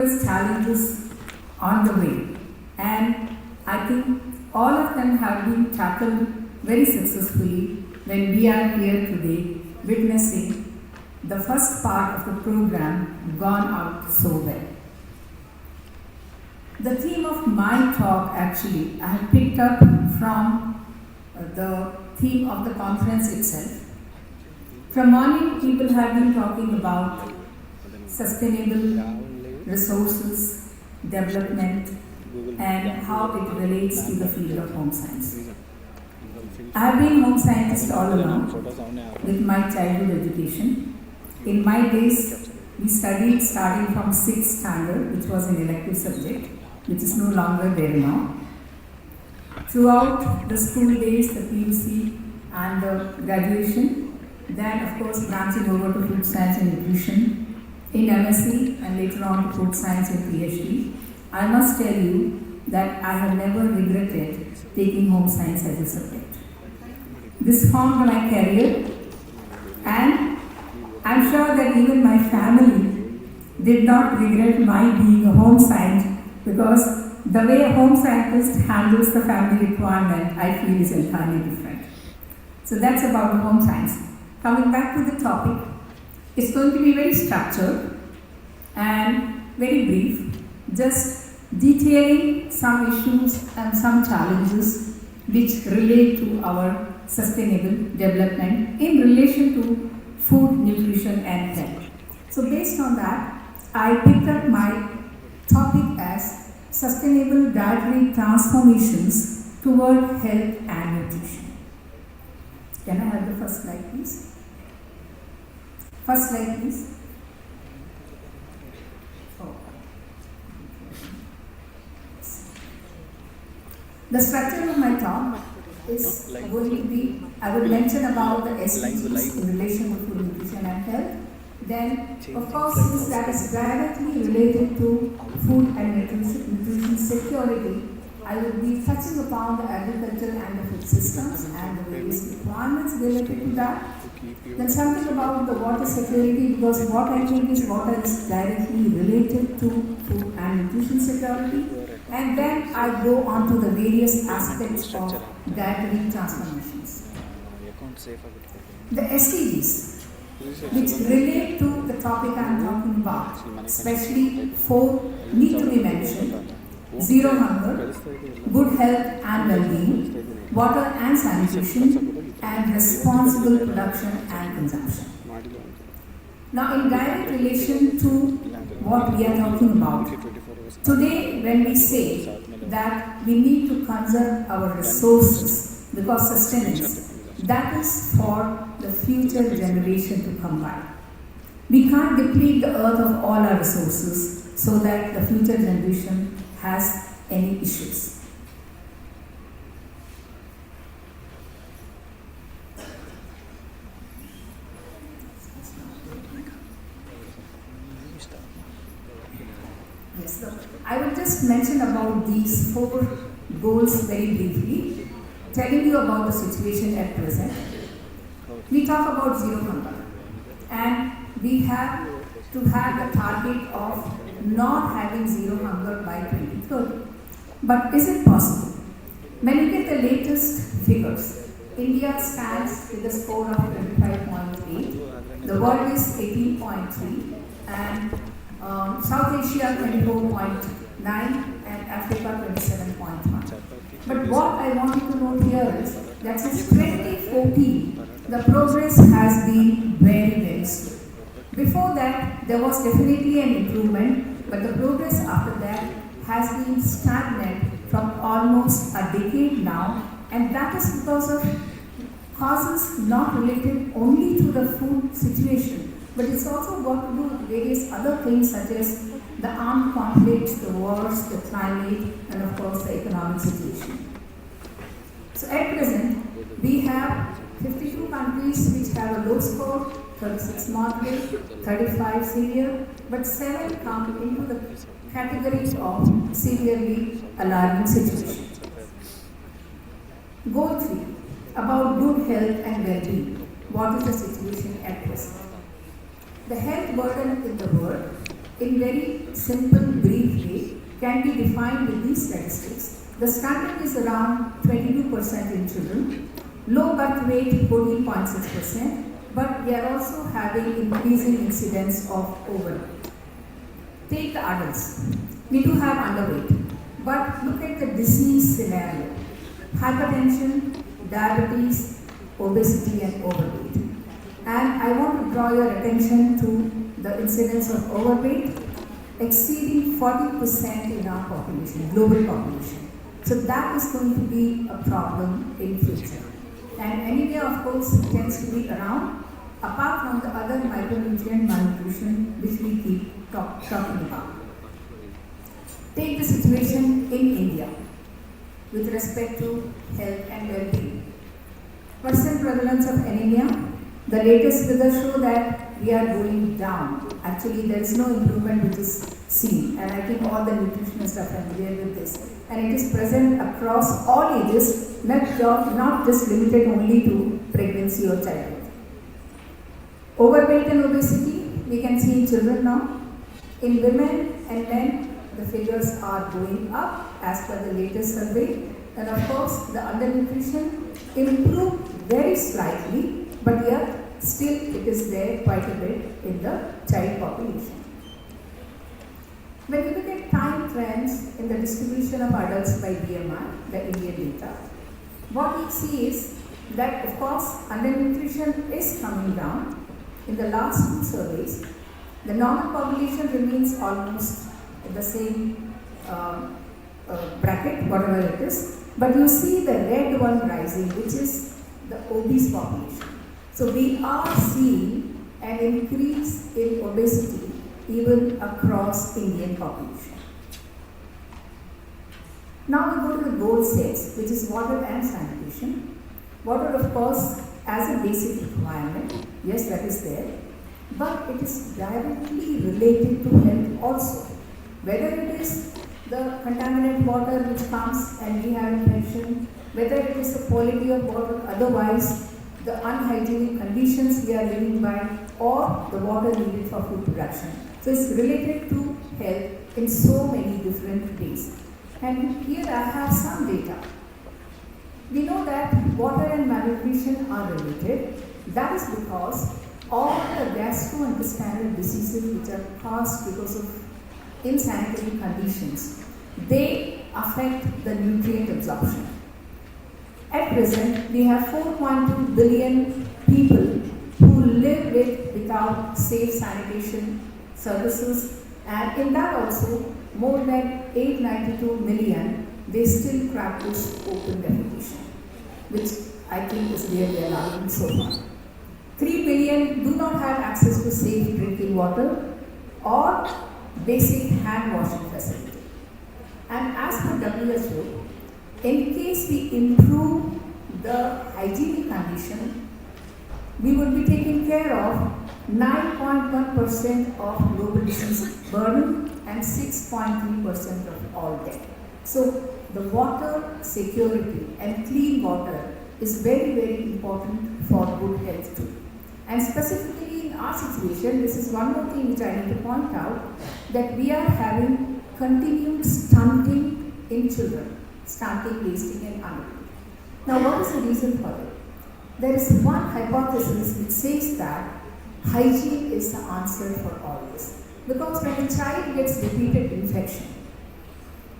Challenges on the way, and I think all of them have been tackled very successfully when we are here today witnessing the first part of the program gone out so well. The theme of my talk actually I have picked up from the theme of the conference itself. From morning, people have been talking about sustainable resources, development, and how it relates to the field of home science. I have been home scientist all along with my childhood education. In my days, we studied starting from 6th standard, which was an elective subject, which is no longer there now. Throughout the school days, the PUC and the graduation, then of course branching over to food science and nutrition, in MSc and later on to food science and PhD, I must tell you that I have never regretted taking home science as a subject. This formed my career, and I'm sure that even my family did not regret my being a home scientist, because the way a home scientist handles the family requirement, I feel, is entirely different. So that's about home science. Coming back to the topic, it's going to be very structured and very brief, just detailing some issues and some challenges which relate to our sustainable development in relation to food, nutrition and health. So based on that, I picked up my topic as sustainable dietary transformations toward health and nutrition. Can I have the first slide, please? First slide, please. The structure of my talk is going to be, I will mention about the SDGs in relation to food, nutrition and health. Then, of course, since that is directly related to food and nutrition security, I will be touching upon the agriculture and the food systems and the various requirements related to that. Then something about the water security, because what I think is water is directly related to food and nutrition security. And then I go on to the various aspects of dietary transformations. The SDGs, which relate to the topic I am talking about, especially 4 need to be mentioned: zero hunger, good health and well-being, water and sanitation, and responsible production and consumption. Now, in direct relation to what we are talking about, today when we say that we need to conserve our resources because sustenance, that is for the future generation to come by. We can't deplete the earth of all our resources so that the future generation has any issues. Yes, so I will just mention about these 4 goals very briefly, telling you about the situation at present. We talk about zero hunger, and we have to have a target of not having zero hunger by 2030. But is it possible? When you get the latest figures, India stands with a score of 25.8, the world is 18.3, and South Asia 24.9, and Africa 27.1. But what I want you to note here is that since 2014, the progress has been very, very slow. Before that, there was definitely an improvement, but the progress after that has been stagnant from almost a decade now, and that is because of causes not related only to the food situation, but it's also got to do with various other things such as the armed conflicts, the wars, the climate, and of course the economic situation. So at present, we have 52 countries which have a low score, 36 moderate, 35 severe, but 7 come into the category of severely alarming situation. Goal 3, about good health and well-being. What is the situation at present? The health burden in the world in very simple, brief way, can be defined with these statistics. The stunting is around 22% in children, low birth weight 14.6%, but we are also having increasing incidence of overweight. Take the adults. We do have underweight, but look at the disease scenario. Hypertension, diabetes, obesity and overweight. And I want to draw your attention to the incidence of overweight exceeding 40% in our population, global population. So that is going to be a problem in future. And anemia, of course, tends to be around, apart from the other micronutrient malnutrition which we keep talking about. Take the situation in India with respect to health and well-being. Percent prevalence of anemia, the latest figures show that we are going down. Actually, there is no improvement which is seen, and I think all the nutritionists are familiar with this. And it is present across all ages, not just limited only to pregnancy or childhood. Overweight and obesity, we can see in children now. In women and men, the figures are going up as per the latest survey. And of course, the undernutrition improved very slightly, but yet still it is there quite a bit in the child population. When you look at time trends in the distribution of adults by BMI, the Indian data, what we see is that, of course, undernutrition is coming down. In the last two surveys, the normal population remains almost in the same bracket, whatever it is, but you see the red one rising, which is the obese population. So we are seeing an increase in obesity even across Indian population. Now we go to the goal 6, which is water and sanitation. Water, of course, as a basic requirement, yes, that is there, but it is directly related to health also. Whether it is the contaminated water which comes and we have infection, whether it is the quality of water, otherwise the unhygienic conditions we are living by, or the water needed for food production. So it's related to health in so many different ways. And here I have some data. We know that water and malnutrition are related. That is because all the gastrointestinal diseases which are caused because of insanitary conditions, they affect the nutrient absorption. At present, we have 4.2 billion people who live without safe sanitation services, and in that also, more than 892 million, they still practice open defecation, which I think is really alarming so far. 3 billion do not have access to safe drinking water or basic hand washing facility. And as per WHO, in case we improve the hygienic condition, we would be taking care of 9.1% of global disease burden and 6.3% of all death. So the water security and clean water is very, very important for good health too. And specifically in our situation, this is one more thing which I need to point out, that we are having continued stunting in children, stunting, wasting and underweight. Now what is the reason for it? There is one hypothesis which says that hygiene is the answer for all this. Because when a child gets repeated infection,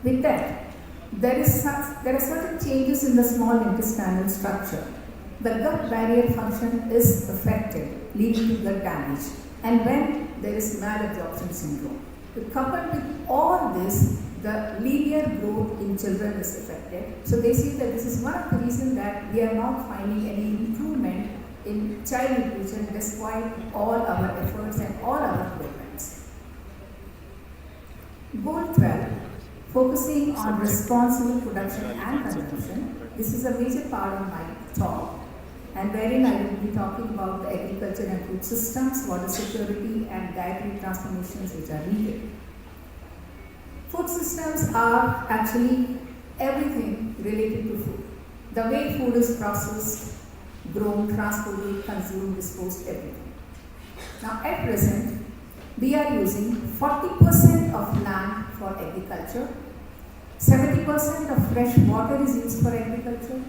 with that, there are certain changes in the small intestinal structure. The gut barrier function is affected, leading to gut damage. And when there is malabsorption syndrome. Coupled with all this, the linear growth in children is affected. So they say that this is one of the reasons that we are not finding any improvement in child nutrition despite all our efforts and all our programs. Goal 12, focusing on responsible production and consumption. This is a major part of my talk, and wherein I will be talking about the agriculture and food systems, water security and dietary transformations which are needed. Food systems are actually everything related to food. The way food is processed, grown, transported, consumed, disposed, everything. Now at present, we are using 40% of land for agriculture, 70% of fresh water is used for agriculture,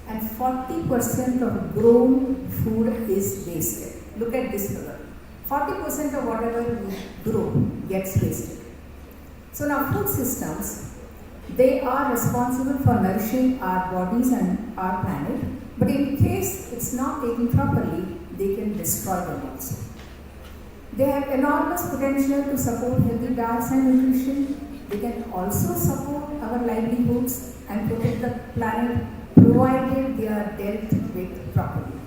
and 40% of grown food is wasted. Look at this figure. 40% of whatever we grow gets wasted. So now food systems, they are responsible for nourishing our bodies and our planet, but in case it's not taken properly, they can destroy them also. They have enormous potential to support healthy diets and nutrition. They can also support our livelihoods and protect the planet provided they are dealt with properly.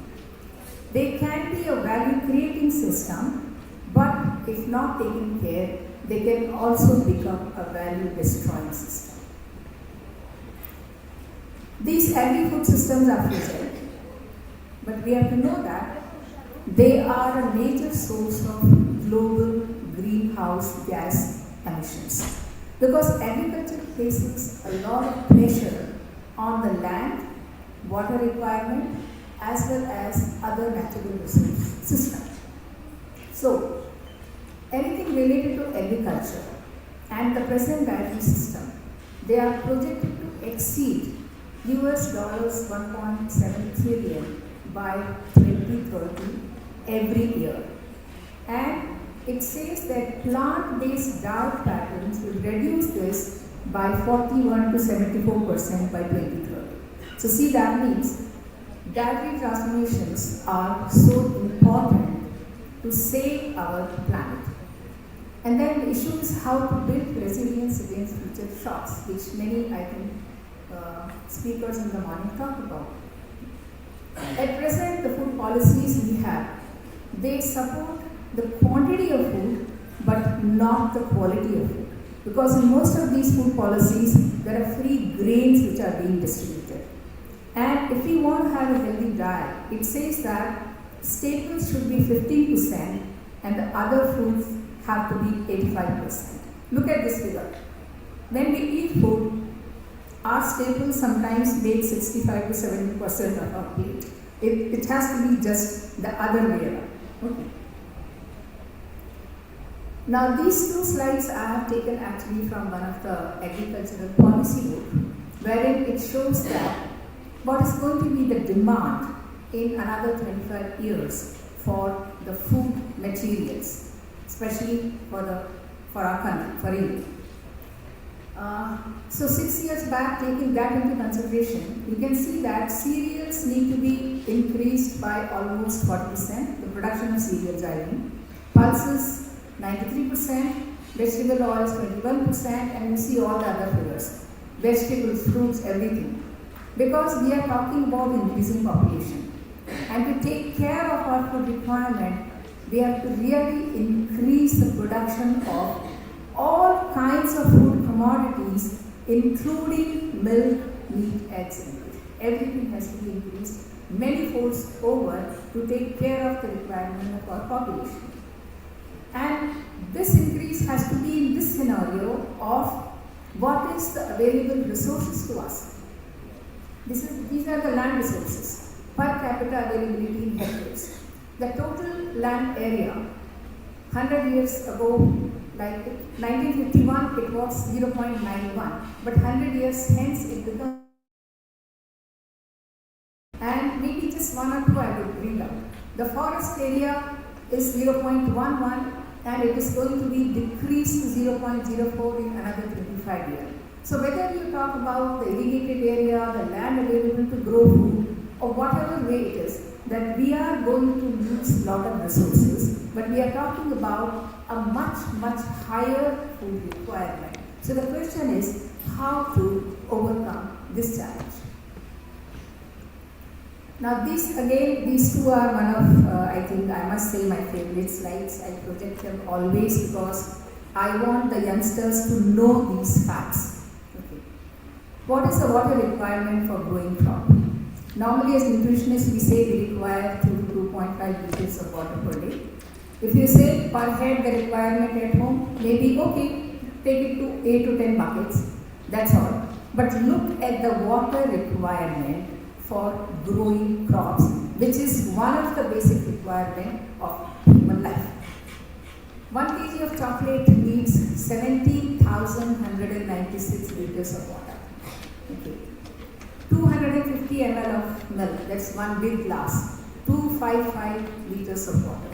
They can be a value creating system, but if not taken care, they can also become a value destroying system. These agri-food systems are fragile, but we have to know that they are a major source of global greenhouse gas emissions, because agriculture places a lot of pressure on the land, water requirement, as well as other natural resource systems. So, anything related to agriculture and the present dietary system, they are projected to exceed US dollars 1.7 trillion by 2030 every year. And it says that plant-based diet patterns will reduce this by 41 to 74% by 2030. So see, that means dietary transformations are so important to save our planet. And then the issue is how to build resilience against future shocks, which many, I think, speakers in the morning talked about. At present, the food policies we have, they support the quantity of food, but not the quality of food. Because in most of these food policies, there are free grains which are being distributed. And if we want to have a healthy diet, it says that staples should be 15% and the other foods have to be 85%. Look at this figure. When we eat food, our staples sometimes make 65 to 70% of our plate. It has to be just the other way around. Okay. Now these two slides I have taken actually from one of the agricultural policy book, wherein it shows that what is going to be the demand in another 25 years for the food materials, especially for our country, for India. So 6 years back, taking that into consideration, you can see that cereals need to be increased by almost 40%, the production of cereals I mean. Pulses 93%, vegetable oils 21%, and you see all the other figures. Vegetables, fruits, everything. Because we are talking about increasing population. And to take care of our food requirement, we have to really increase the production of all kinds of food commodities, including milk, meat, eggs, and fish. Everything has to be increased many folds over to take care of the requirement of our population. And this increase has to be in this scenario of what is the available resources to us. These are the land resources, per capita availability in hectares. The total land area, 100 years ago, like 1951, it was 0.91, but 100 years hence it becomes, and maybe just one or two I will bring up. The forest area is 0.11, and it is going to be decreased to 0.04 in another 25 years. So whether you talk about the irrigated area, the land available to grow food, or whatever way it is, that we are going to lose a lot of resources, but we are talking about a much, much higher food requirement. So the question is how to overcome this challenge. Now these two are one of, I think I must say, my favorite slides. I project them always because I want the youngsters to know these facts. Okay. What is the water requirement for growing crop? Normally as nutritionists we say we require 2 to 2.5 liters of water per day. If you say per head the requirement at home, maybe okay, take it to 8 to 10 buckets, that's all. But look at the water requirement for growing crops, which is one of the basic requirements of human life. 1 kg of chocolate needs 17,196 liters of water. Okay. 250 ml of milk, that's one big glass, 255 liters of water.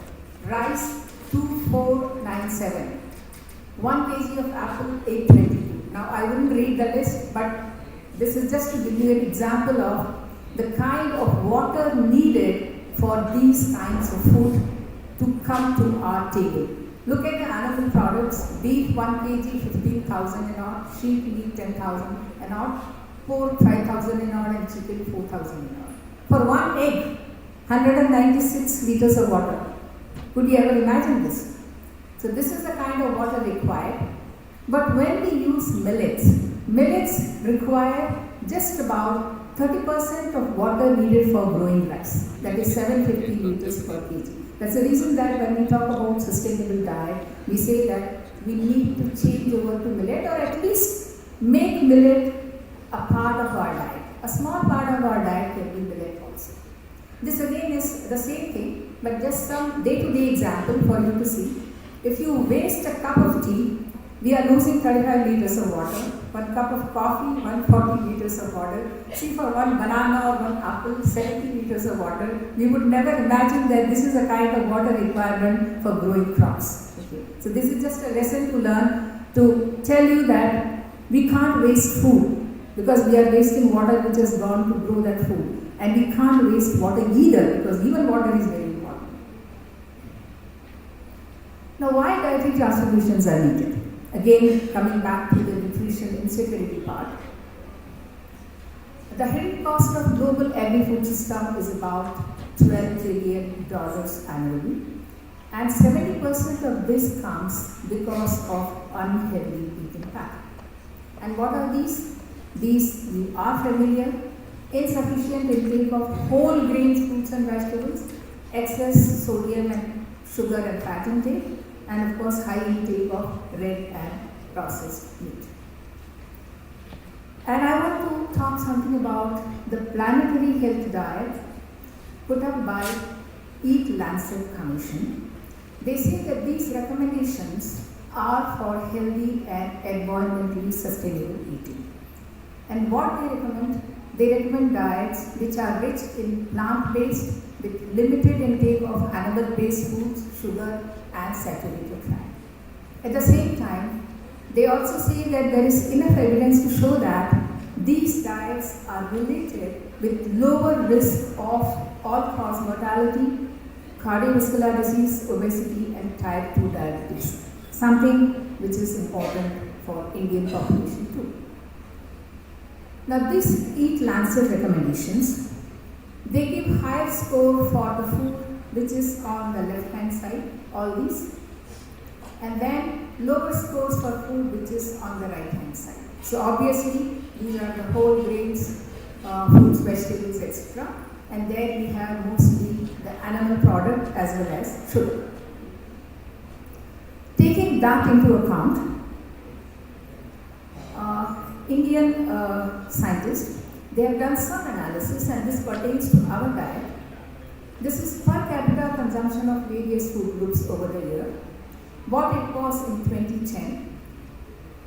Rice, 2497. 1 kg of apple, 822. Now I wouldn't read the list, but this is just to give you an example of the kind of water needed for these kinds of food to come to our table. Look at the animal products: beef 1 kg 15,000 and odd, sheep meat 10,000 and odd, pork 5,000 and odd, and chicken 4,000 and odd. For one egg, 196 liters of water. Could you ever imagine this? So this is the kind of water required. But when we use millets require just about 30% of water needed for growing rice. That is 750 liters per kg. That's the reason that when we talk about sustainable diet, we say that we need to change over to millet, or at least make millet a part of our diet. A small part of our diet can be millet also. This again is the same thing, but just some day-to-day example for you to see. If you waste a cup of tea, we are losing 35 liters of water. 1 cup of coffee, 140 liters of water. See, for 1 banana or 1 apple, 70 liters of water. We would never imagine that this is a kind of water requirement for growing crops. Okay. So this is just a lesson to learn, to tell you that we can't waste food, because we are wasting water which has gone to grow that food. And we can't waste water either, because even water is very important. Now, why dietary transformations are needed? Again, coming back to the nutrition insecurity part. The hidden cost of global agri-food system is about $12 trillion annually, and 70% of this comes because of unhealthy eating pattern. And what are these? These, you are familiar: insufficient intake of whole grains, fruits and vegetables, excess sodium and sugar and fat intake, and of course high intake of red and processed meat. And I want to talk something about the planetary health diet put up by Eat Lancet Commission. They say that these recommendations are for healthy and environmentally sustainable eating. And what they recommend? They recommend diets which are rich in plant-based, with limited intake of animal-based foods, sugar and saturated fat. At the same time, they also say that there is enough evidence to show that these diets are related with lower risk of all-cause mortality, cardiovascular disease, obesity and type 2 diabetes, something which is important for Indian population too. Now, these Eat Lancet recommendations, they give higher score for the food which is on the left-hand side, all these, and then lower scores for food which is on the right-hand side. So obviously, these are the whole grains, fruits, vegetables, etc. And there we have mostly the animal product as well as sugar. Taking that into account, Indian scientists, they have done some analysis, and this pertains to our diet. This is per capita consumption of various food groups over the year. What it was in 2010.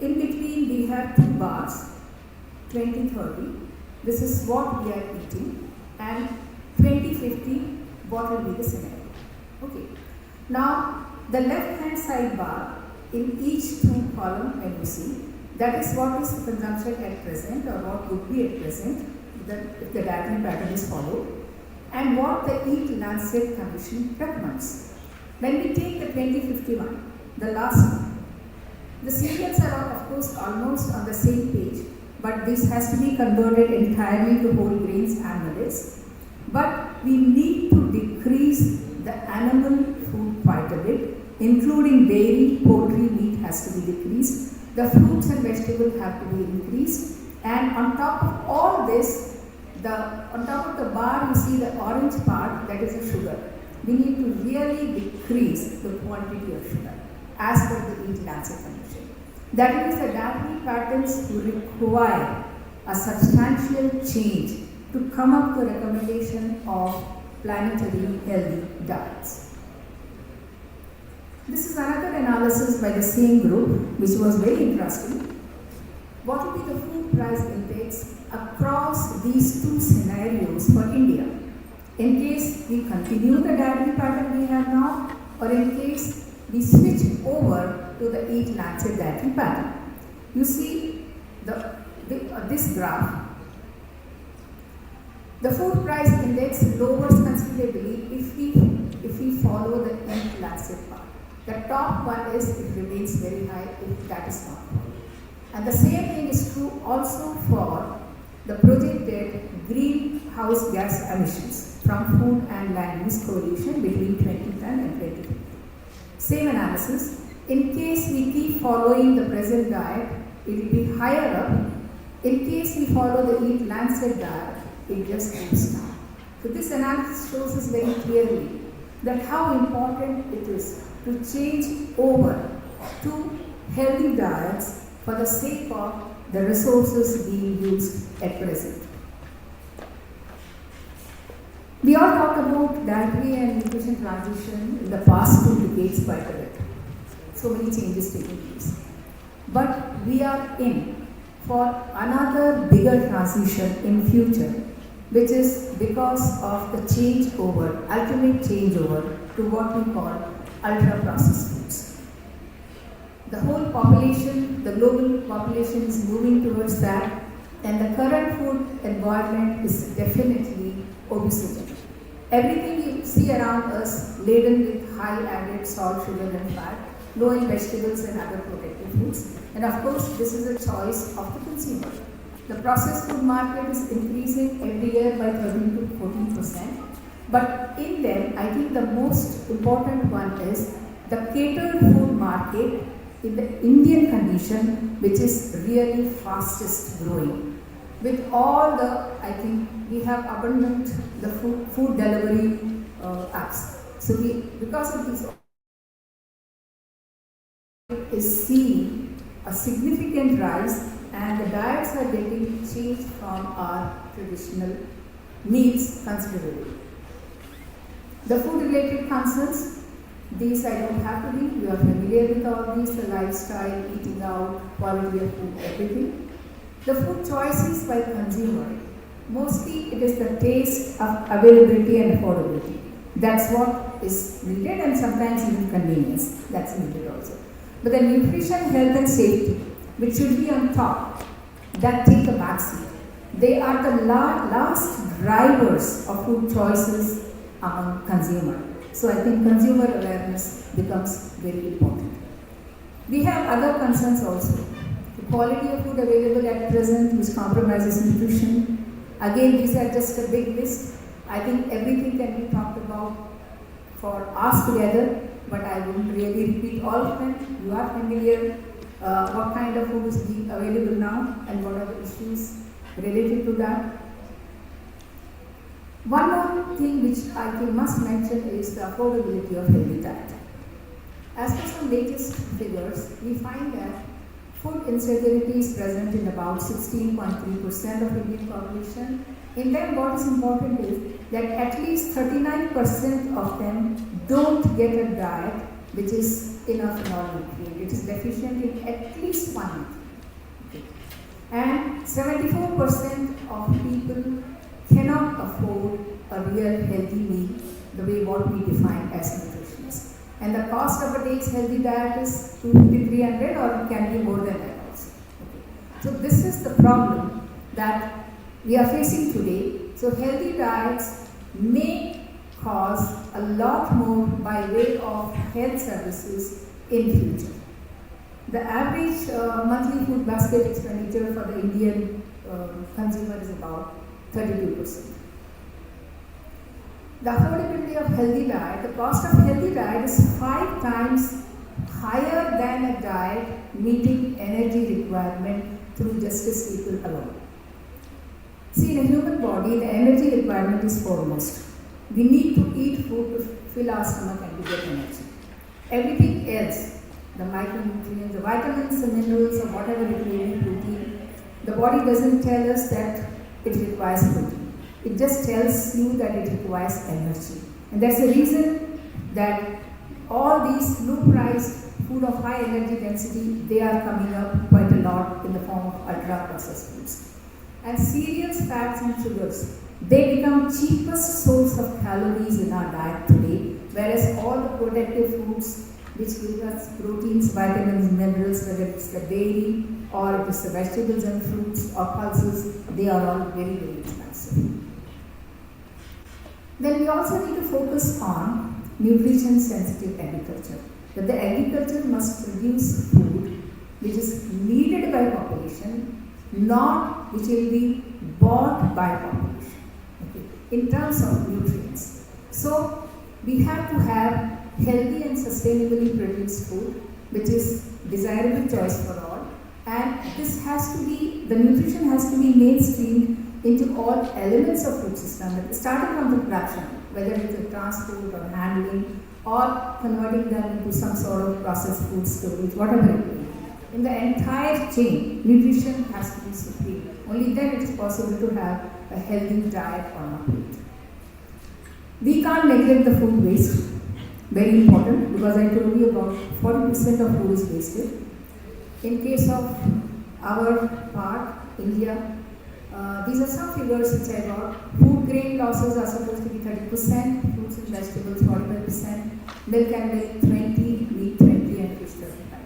In between we have 2 bars, 2030. This is what we are eating, and 2050, what will be the scenario. Okay. Now, the left-hand side bar in each 2 column, when you see, that is what is the consumption at present, or what would be at present if the dietary pattern is followed, and what the Eat Lancet Commission recommends. When we take the 2051, the last one, the cereals are of course almost on the same page, but this has to be converted entirely to whole grains and millets. But we need to decrease the animal food quite a bit, including dairy, poultry, meat has to be decreased. The fruits and vegetables have to be increased, and on top of all this, on top of the bar you see the orange part, that is the sugar. We need to really decrease the quantity of sugar as per the Eat Lancet Commission. That means the dietary patterns require a substantial change to come up with a recommendation of planetary healthy diets. This is another analysis by the same group, which was very interesting. What will be the food price index across these two scenarios for India? In case we continue the dietary pattern we have now, or in case we switch over to the Eat Lancet dietary pattern. You see this graph. The food price index lowers considerably if we follow the Eat Lancet path. The top one is it remains very high if that is not followed. And the same thing is true also for the projected greenhouse gas emissions from Food and Land Use Coalition between 2010 and 2050. Same analysis. In case we keep following the present diet, it will be higher up. In case we follow the Eat Lancet diet, it just goes down. So this analysis shows us very clearly that how important it is to change over to healthy diets for the sake of the resources being used at present. We all talked about dietary and nutrition transition in the past 2 decades quite a bit. So many changes taking place. But we are in for another bigger transition in future, which is because of the changeover, ultimate changeover to what we call ultra-processed foods. The whole population, the global population is moving towards that, and the current food environment is definitely obesogenic. Everything you see around us laden with high added salt, sugar and fat, low in vegetables and other protective foods. And of course, this is a choice of the consumer. The processed food market is increasing every year by 13 to 14%. But in them, I think the most important one is the catered food market in the Indian condition, which is really fastest growing. With all the, I think we have abundant the food delivery apps. So because of this, is seeing a significant rise, and the diets are getting changed from our traditional meals considerably. The food-related concerns, these I don't have to read, you are familiar with all these, the lifestyle, eating out, quality of food, everything. The food choices by consumer, mostly it is the taste of availability and affordability. That's what is needed, and sometimes even convenience, that's needed also. But the nutrition, health and safety, which should be on top, that take a backseat. They are the last drivers of food choices among consumer. So I think consumer awareness becomes very important. We have other concerns also. The quality of food available at present, which compromises nutrition. Again, these are just a big list. I think everything can be talked about for us together, but I won't really repeat all of them. You are familiar what kind of food is being available now and what are the issues related to that. One more thing which I think must mention is the affordability of healthy diet. As per some latest figures, we find that food insecurity is present in about 16.3% of Indian population. In them, what is important is that at least 39% of them don't get a diet which is enough in all nutrients. It is deficient in at least one nutrient. And 74% of people cannot afford a real healthy meal the way what we define as nutritionists. And the cost of a day's healthy diet is 250-300 or can be more than that also. Okay. So this is the problem that we are facing today. So healthy diets may cause a lot more by way of health services in future. The average monthly food basket expenditure for the Indian consumer is about 32%. The affordability of healthy diet, the cost of healthy diet is 5 times higher than a diet meeting energy requirement through just a staple alone. See, in a human body, the energy requirement is foremost. We need to eat food to fill our stomach and to get energy. Everything else, the micronutrients, the vitamins, the minerals, or whatever it may be, protein, the body doesn't tell us that it requires protein. It just tells you that it requires energy. And that's the reason that all these low-priced food of high energy density, they are coming up quite a lot in the form of ultra-processed foods. And cereals, fats and sugars, they become cheapest source of calories in our diet today, whereas all the protective foods which give us proteins, vitamins, minerals, whether it's the dairy or it is the vegetables and fruits or pulses, they are all very, very expensive. Then we also need to focus on nutrition sensitive agriculture. That the agriculture must produce food which is needed by population, not which will be bought by population, okay, in terms of nutrients. So we have to have healthy and sustainably produced food which is desirable choice for all, and this has to be, the nutrition has to be mainstreamed into all elements of food system, starting from the production, whether it's the transport or handling or converting them into some sort of processed food storage, whatever it may be. In the entire chain, nutrition has to be supreme. Only then it is possible to have a healthy diet on our plate. We can't neglect the food waste. Very important, because I told you about 40% of food is wasted. In case of our part, India, these are some figures which I got. Food grain losses are supposed to be 30%, fruits and vegetables 45%, milk and milk 20, meat 20 and fish 35.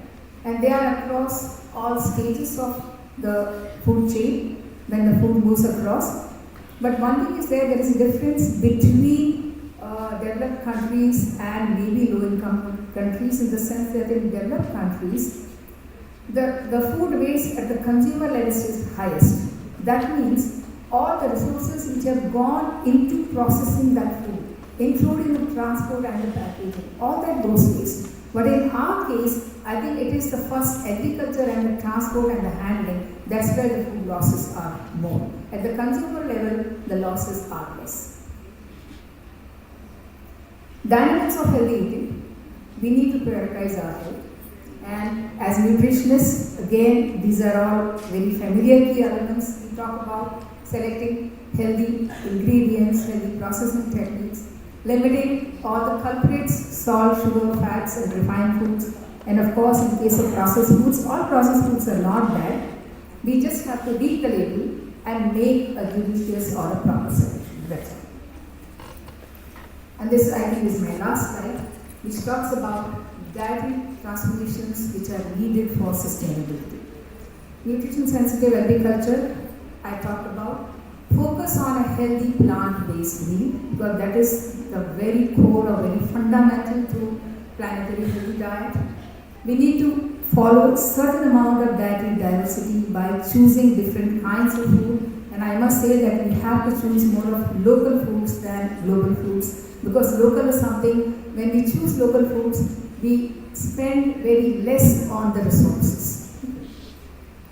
And they are across all stages of the food chain when the food moves across. But one thing is there is a difference between developed countries and maybe low-income countries, in the sense that in developed countries, the food waste at the consumer level is highest. That means all the resources which have gone into processing that food, including the transport and the packaging, all that goes waste. But in our case, I think it is the first agriculture and the transport and the handling, that's where the food losses are more. At the consumer level, the losses are less. Dynamics of healthy eating, we need to prioritize our health. And as nutritionists, again, these are all very familiar key elements. We talk about selecting healthy ingredients, healthy processing techniques, limiting all the culprits, salt, sugar, fats, and refined foods. And of course, in case of processed foods, all processed foods are not bad. We just have to read the label and make a judicious or a proper selection. That's all. And this, I think, is my last slide, which talks about dietary transformations which are needed for sustainability. Nutrition sensitive agriculture, I talked about. Focus on a healthy plant-based meal, because that is the very core or very fundamental to planetary healthy diet. We need to follow a certain amount of dietary diversity by choosing different kinds of food. And I must say that we have to choose more of local foods than global foods, because local is something, when we choose local foods, we spend very less on the resources.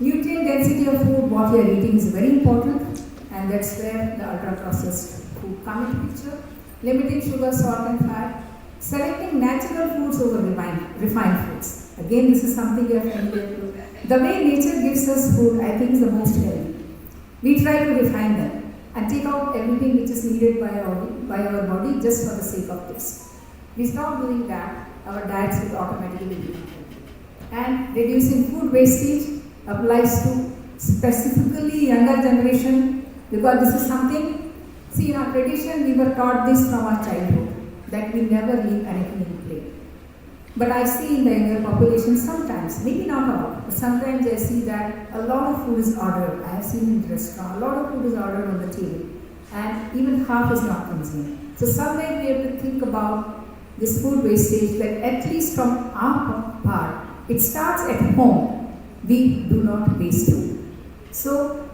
Nutrient density of food, what we are eating, is very important, and that's where the ultra-processed food come into picture. Limiting sugar, salt and fat. Selecting natural foods over refined foods. Again, this is something we are familiar with. The way nature gives us food, I think, is the most healthy. We try to refine them and take out everything which is needed by our body just for the sake of taste. We stop doing that, our diets will automatically be healthy. And reducing food wastage applies to specifically younger generation, because this is something, see, in our tradition we were taught this from our childhood, that we never leave anything in play. But I see in the younger population sometimes, maybe not all, but sometimes I see that a lot of food is ordered. I have seen in the restaurant, a lot of food is ordered on the table, and even half is not consumed. So somewhere we have to think about this food wastage, that at least from our part, it starts at home. We do not waste food. So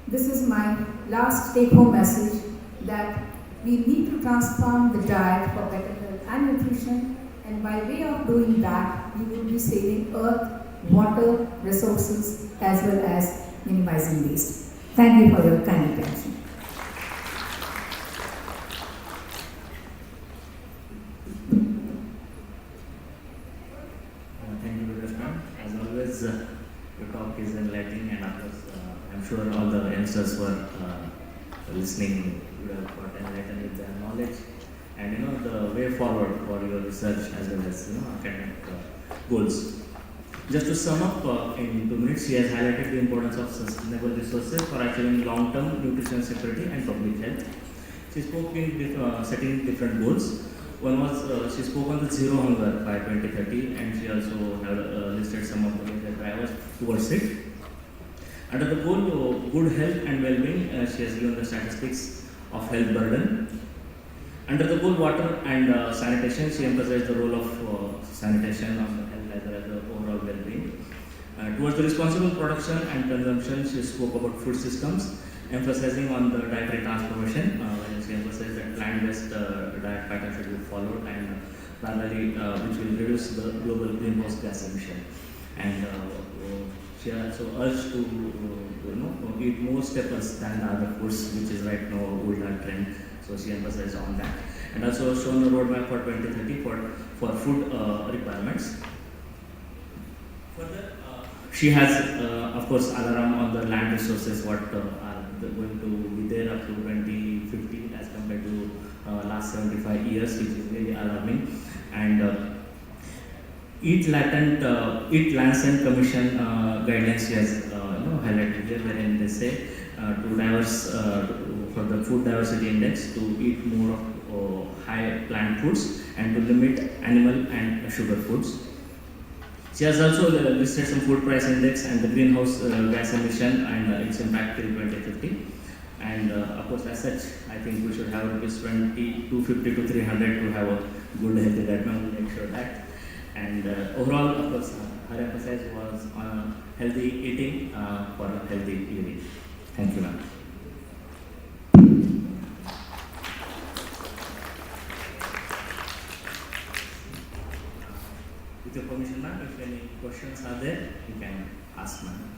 this is my last take-home message, that we need to transform the diet for better health and nutrition, and by way of doing that, we will be saving earth, water, resources, as well as minimizing waste. Thank you for your kind attention. Thank you, Rashmi. As always, your talk is enlightening, and of course, I'm sure all the youngsters were listening would have got enlightened with their knowledge. and the way forward for your research as well as academic goals. Just to sum up in 2 minutes, she has highlighted the importance of sustainable resources for achieving long-term nutrition security and public health. She spoke in setting different goals. One was she spoke on the zero hunger by 2030, and she also listed some of the major drivers towards it. Under the goal good health and well-being, she has given the statistics of health burden. Under the goal water and sanitation, she emphasized the role of sanitation on the health as well as the overall well-being. Towards the responsible production and consumption, she spoke about food systems, emphasizing on the dietary transformation, when she emphasized that plant-based diet pattern should be followed and primarily which will reduce the global greenhouse gas emission. And she also urged to eat more staples than the other foods, which is right now a golden trend. So she emphasized on that, and also shown the roadmap for 2030 for food requirements. Further, she has, of course, alarm on the land resources, what are going to be there up to 2050 as compared to last 75 years, which is really alarming. And Eat Lands and Commission guidelines she has highlighted here, wherein they say to diverse for the food diversity index to eat more of high plant foods and to limit animal and sugar foods. She has also listed some food price index and the greenhouse gas emission and its impact till 2050. And of course, as such, I think we should have rupees 250 to 300 to have a good healthy diet. We'll make sure that. And overall, of course, her emphasis was on healthy eating for a healthy living. Thank you, ma'am. With your permission, ma'am, if any questions are there, you can ask, ma'am.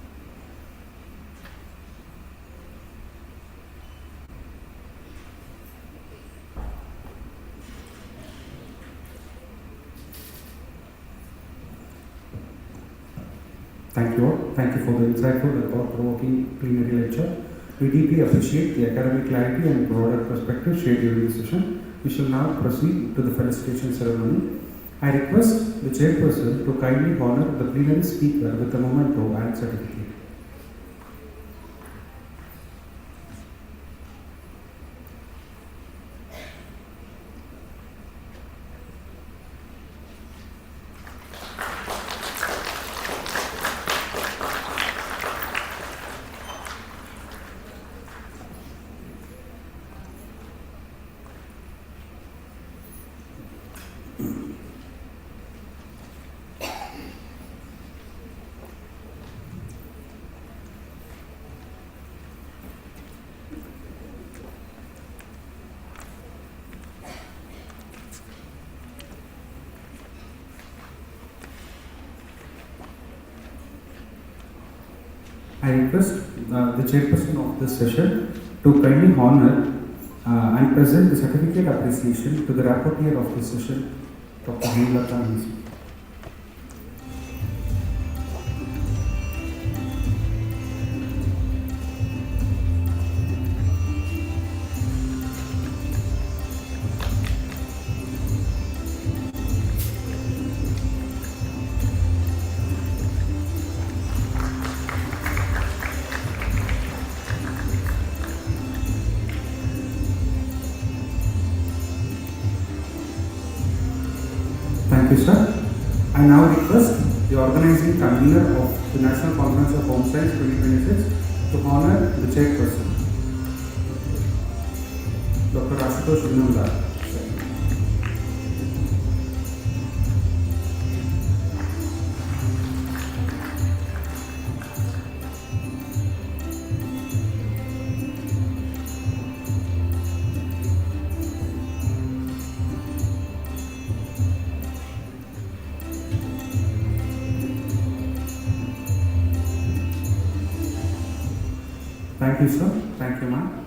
Thank you all. Thank you for the insightful and thought-provoking plenary lecture. We deeply appreciate the academic clarity and broader perspective shared during the session. We shall now proceed to the felicitation ceremony. I request the chairperson to kindly honor the plenary speaker with a memento and certificate. I request the chairperson of this session to kindly honor and present the certificate appreciation to the rapporteur of this session, Dr. Hemlata Nisi. Thank you, sir. I now request the organizing convener of the National Conference of Home Science 2026 to honor the chairperson, Dr. Ashutosh Vinamdar. Thank you, sir. Thank you, ma'am.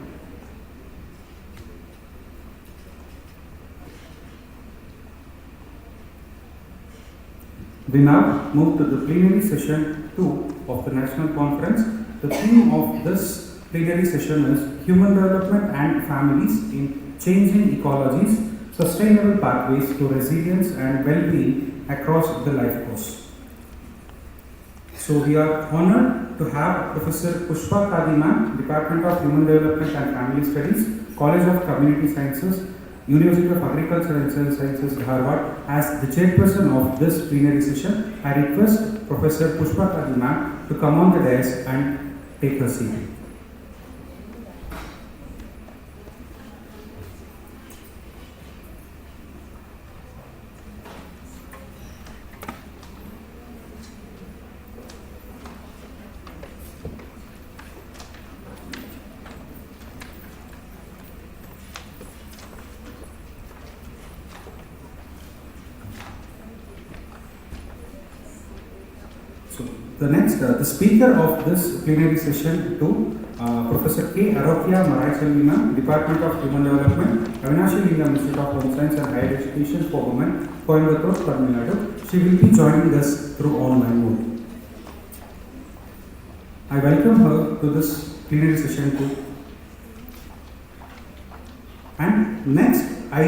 We now move to the plenary session 2 of the National Conference. The theme of this plenary session is Human Development and Families in Changing Ecologies, sustainable pathways to resilience and well-being across the life course. So we are honored to have Professor Pushpa Kadi ma'am, Department of Human Development and Family Studies, College of Community Sciences, University of Agriculture and Sciences, Dharwad, as the chairperson of this plenary session. I request Professor Pushpa Kadi ma'am to come on the dais and take her seat. The speaker of this plenary session to Professor K. Arokya Maraiselvi ma'am, Department of Human Development, Avinashi Lingam Institute of Home Science and Higher Education for Women, Coimbatore, Tamil Nadu. She will be joining us through online mode. I welcome her to this plenary session too. And next, I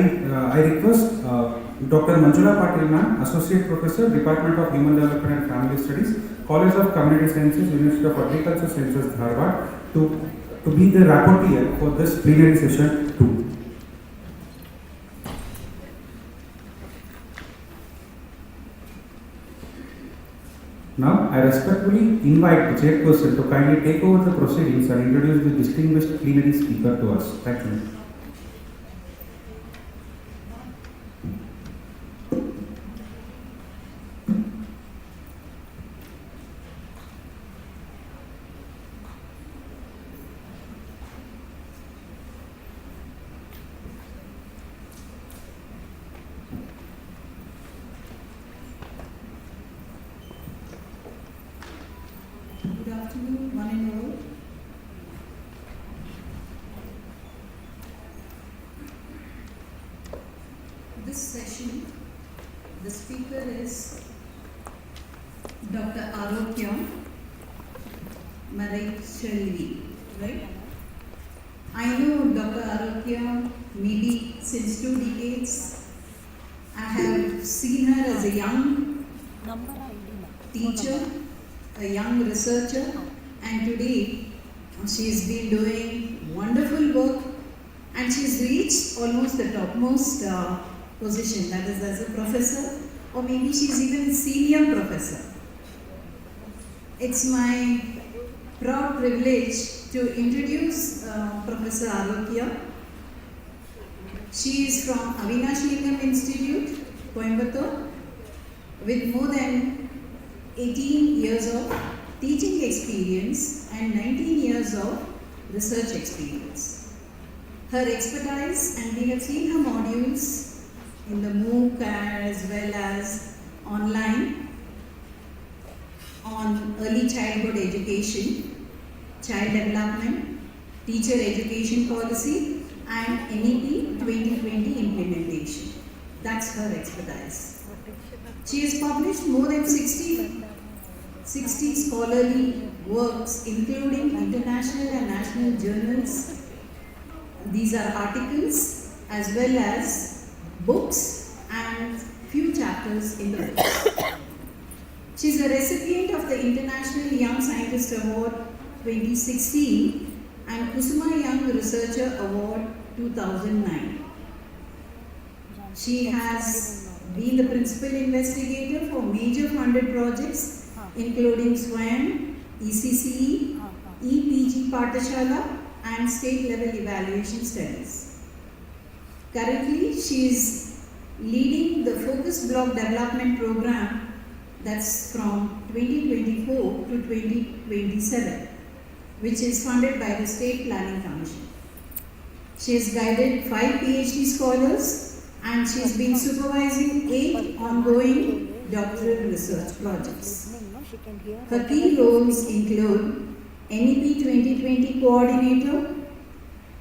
request Dr. Manjula Patil ma'am, Associate Professor, Department of Human Development and Family Studies, College of Community Sciences, University of Agriculture Sciences, Dharwad, to be the rapporteur for this plenary session too. Now, I respectfully invite the chairperson to kindly take over the proceedings and introduce the distinguished plenary speaker to us. Thank you. Good afternoon, one and all. This session, the speaker is Dr. Arokya Maraiselvi, right? I know Dr. Arokya maybe since 2 decades. I have seen her as a young teacher, a young researcher, and today she has been doing wonderful work and she's reached almost the topmost position, that is as a professor, or maybe she's even senior professor. It's my proud privilege to introduce Professor Arokya. She is from Avinashi Lingam Institute, Coimbatore, with more than 18 years of teaching experience and 19 years of research experience. Her expertise, and we have seen her modules in the MOOC as well as online on early childhood education, child development, teacher education policy, and NEP 2020 implementation. That's her expertise. She has published more than 60 scholarly works, including international and national journals. These are articles as well as books and few chapters in the books. She is a recipient of the International Young Scientist Award 2016 and Kusuma Young Researcher Award 2009. She has been the principal investigator for major funded projects including SWAYAM, ECCE, EPG Pathshala and state level evaluation studies. Currently, she is leading the Focus Block Development Program that's from 2024 to 2027, which is funded by the State Planning Commission. She has guided 5 PhD scholars and she has been supervising 8 ongoing doctoral research projects. Her key roles include NEP 2020 Coordinator,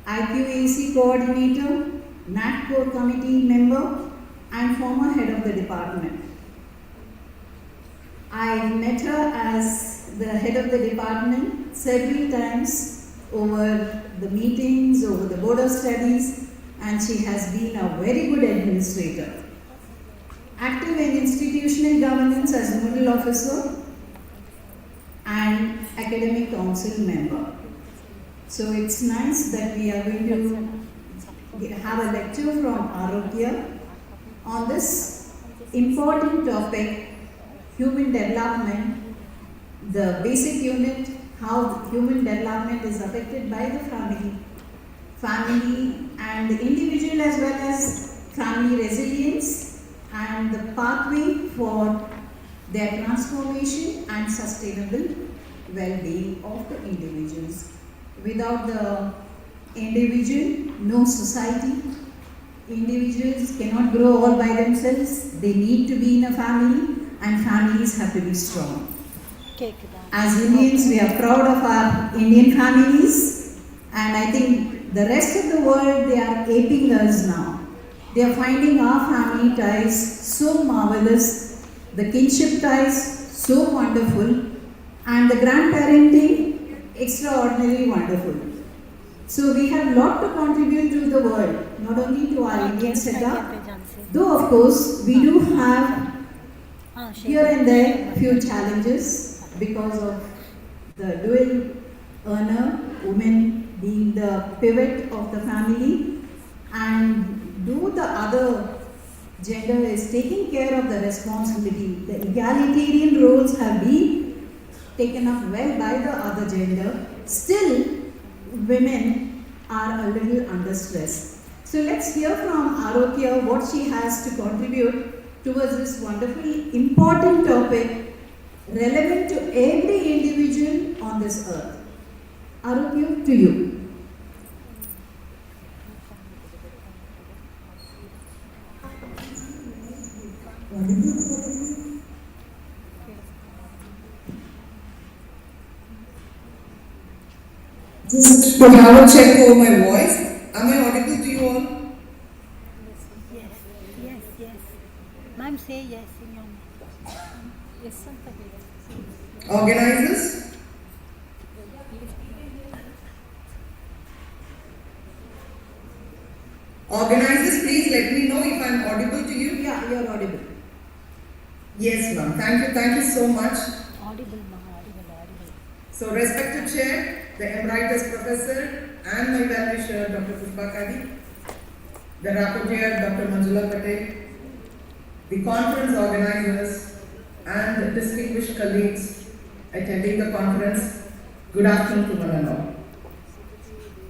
IQAC Coordinator, NAT Core Committee Member, and former Head of the Department. I met her as the Head of the Department several times over the meetings, over the Board of Studies, and she has been a very good administrator. Active in institutional governance as nodal officer and academic council member. So it's nice that we are going to have a lecture from Arogya on this important topic, human development, the basic unit, how human development is affected by the family and the individual as well as family resilience and the pathway for their transformation and sustainable well-being of the individuals. Without the individual, no society. Individuals cannot grow all by themselves. They need to be in a family, and families have to be strong. As Indians, we are proud of our Indian families, and I think the rest of the world, they are aping us now. They are finding our family ties so marvelous, the kinship ties so wonderful, and the grandparenting extraordinarily wonderful. So we have a lot to contribute to the world, not only to our Indian setup, though of course we do have here and there few challenges because of the dual earner, women being the pivot of the family, and though the other gender is taking care of the responsibility, the egalitarian roles have been taken up well by the other gender, still women are a little under stress. So let's hear from Arogya what she has to contribute towards this wonderful, important topic relevant to every individual on this earth. Arogya, to you. Just to have a check over my voice. Am I audible to you all? Yes. Ma'am, say yes in your mouth. Yes, something. Organizers? Organizers, please let me know if I am audible to you. Yeah, you are audible. Yes, ma'am. Thank you so much. Audible, ma'am, audible. So, respected Chair, the Emeritus Professor, and my well-wisher, Dr. Pushpa Kadi, the Rapporteur, Dr. Manjula Patel, the conference organizers, and the distinguished colleagues attending the conference, good afternoon to one and all.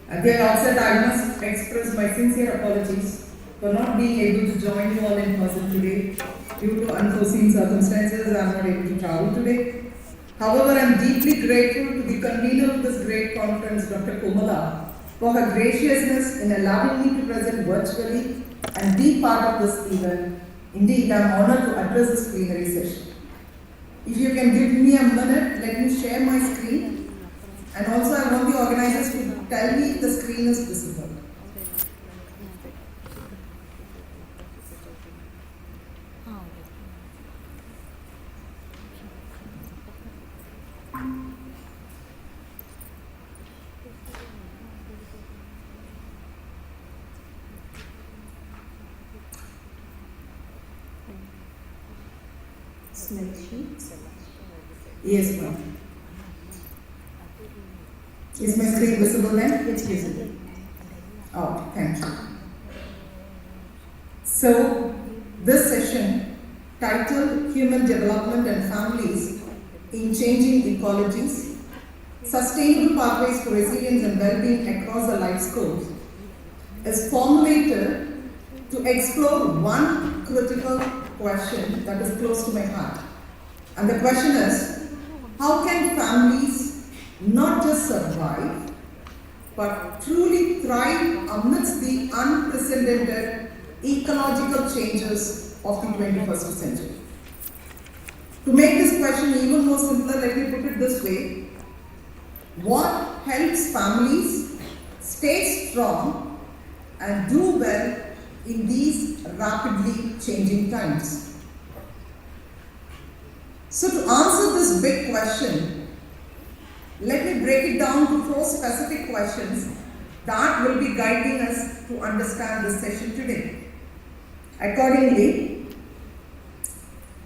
At the outset, I must express my sincere apologies for not being able to join you all in person today. Due to unforeseen circumstances, I am not able to travel today. However, I am deeply grateful to the convener of this great conference, Dr. Komala, for her graciousness in allowing me to present virtually and be part of this event. Indeed, I am honored to address this plenary session. If you can give me a minute, let me share my screen. And also, I want the organizers to tell me if the screen is visible. Yes, ma'am. Is my screen visible then? It's visible. Oh, thank you. So, this session, titled Human Development and Families in Changing Ecologies, Sustainable Pathways for Resilience and Well-being Across the Life Scope, is formulated to explore one critical question that is close to my heart. And the question is, how can families not just survive, but truly thrive amidst the unprecedented ecological changes of the 21st century? To make this question even more simpler, let me put it this way. What helps families stay strong and do well in these rapidly changing times? So to answer this big question, let me break it down to 4 specific questions that will be guiding us to understand this session today. Accordingly,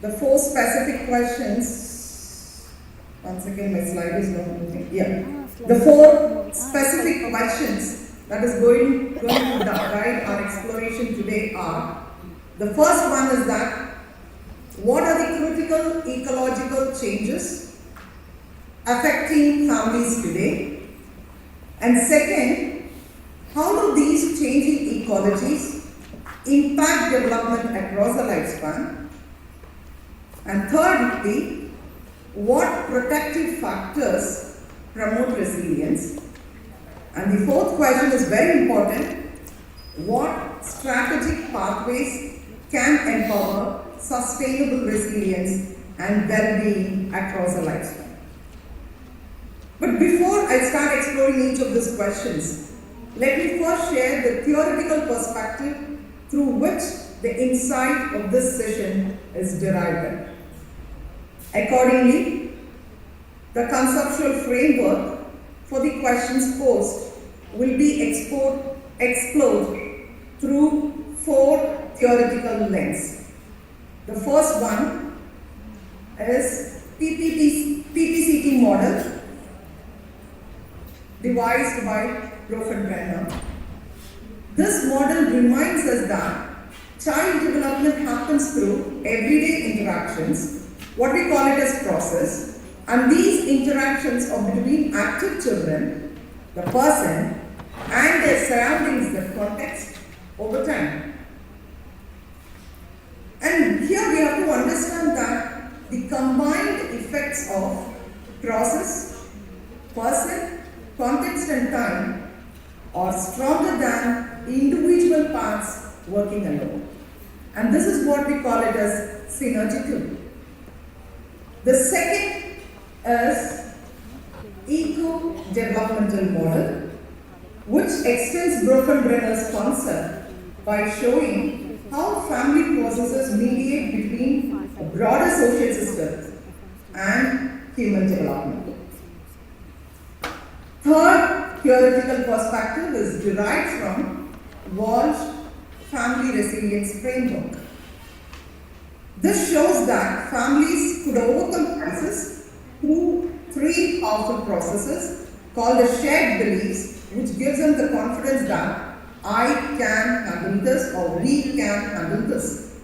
the 4 specific questions, once again my slide is not moving, the 4 specific questions that is going to guide our exploration today are, the first one is that, what are the critical ecological changes affecting families today? And second, how do these changing ecologies impact development across the lifespan? And thirdly, what protective factors promote resilience? And the fourth question is very important, what strategic pathways can empower sustainable resilience and well-being across the lifespan? But before I start exploring each of these questions, let me first share the theoretical perspective through which the insight of this session is derived. Accordingly, the conceptual framework for the questions posed will be explored through 4 theoretical lenses. The first one is PPCT model devised by Bronfenbrenner. This model reminds us that child development happens through everyday interactions, what we call it as process, and these interactions are between active children, the person, and their surroundings, the context, over time. And here we have to understand that the combined effects of process, person, context and time are stronger than individual parts working alone. And this is what we call it as synergical. The second is eco-developmental model, which extends Bronfenbrenner's concept by showing how family processes mediate between a broader social system and human development. Third theoretical perspective is derived from Walsh Family Resilience Framework. This shows that families could overcome crisis through 3 powerful processes called the shared beliefs, which gives them the confidence that I can handle this or we can handle this.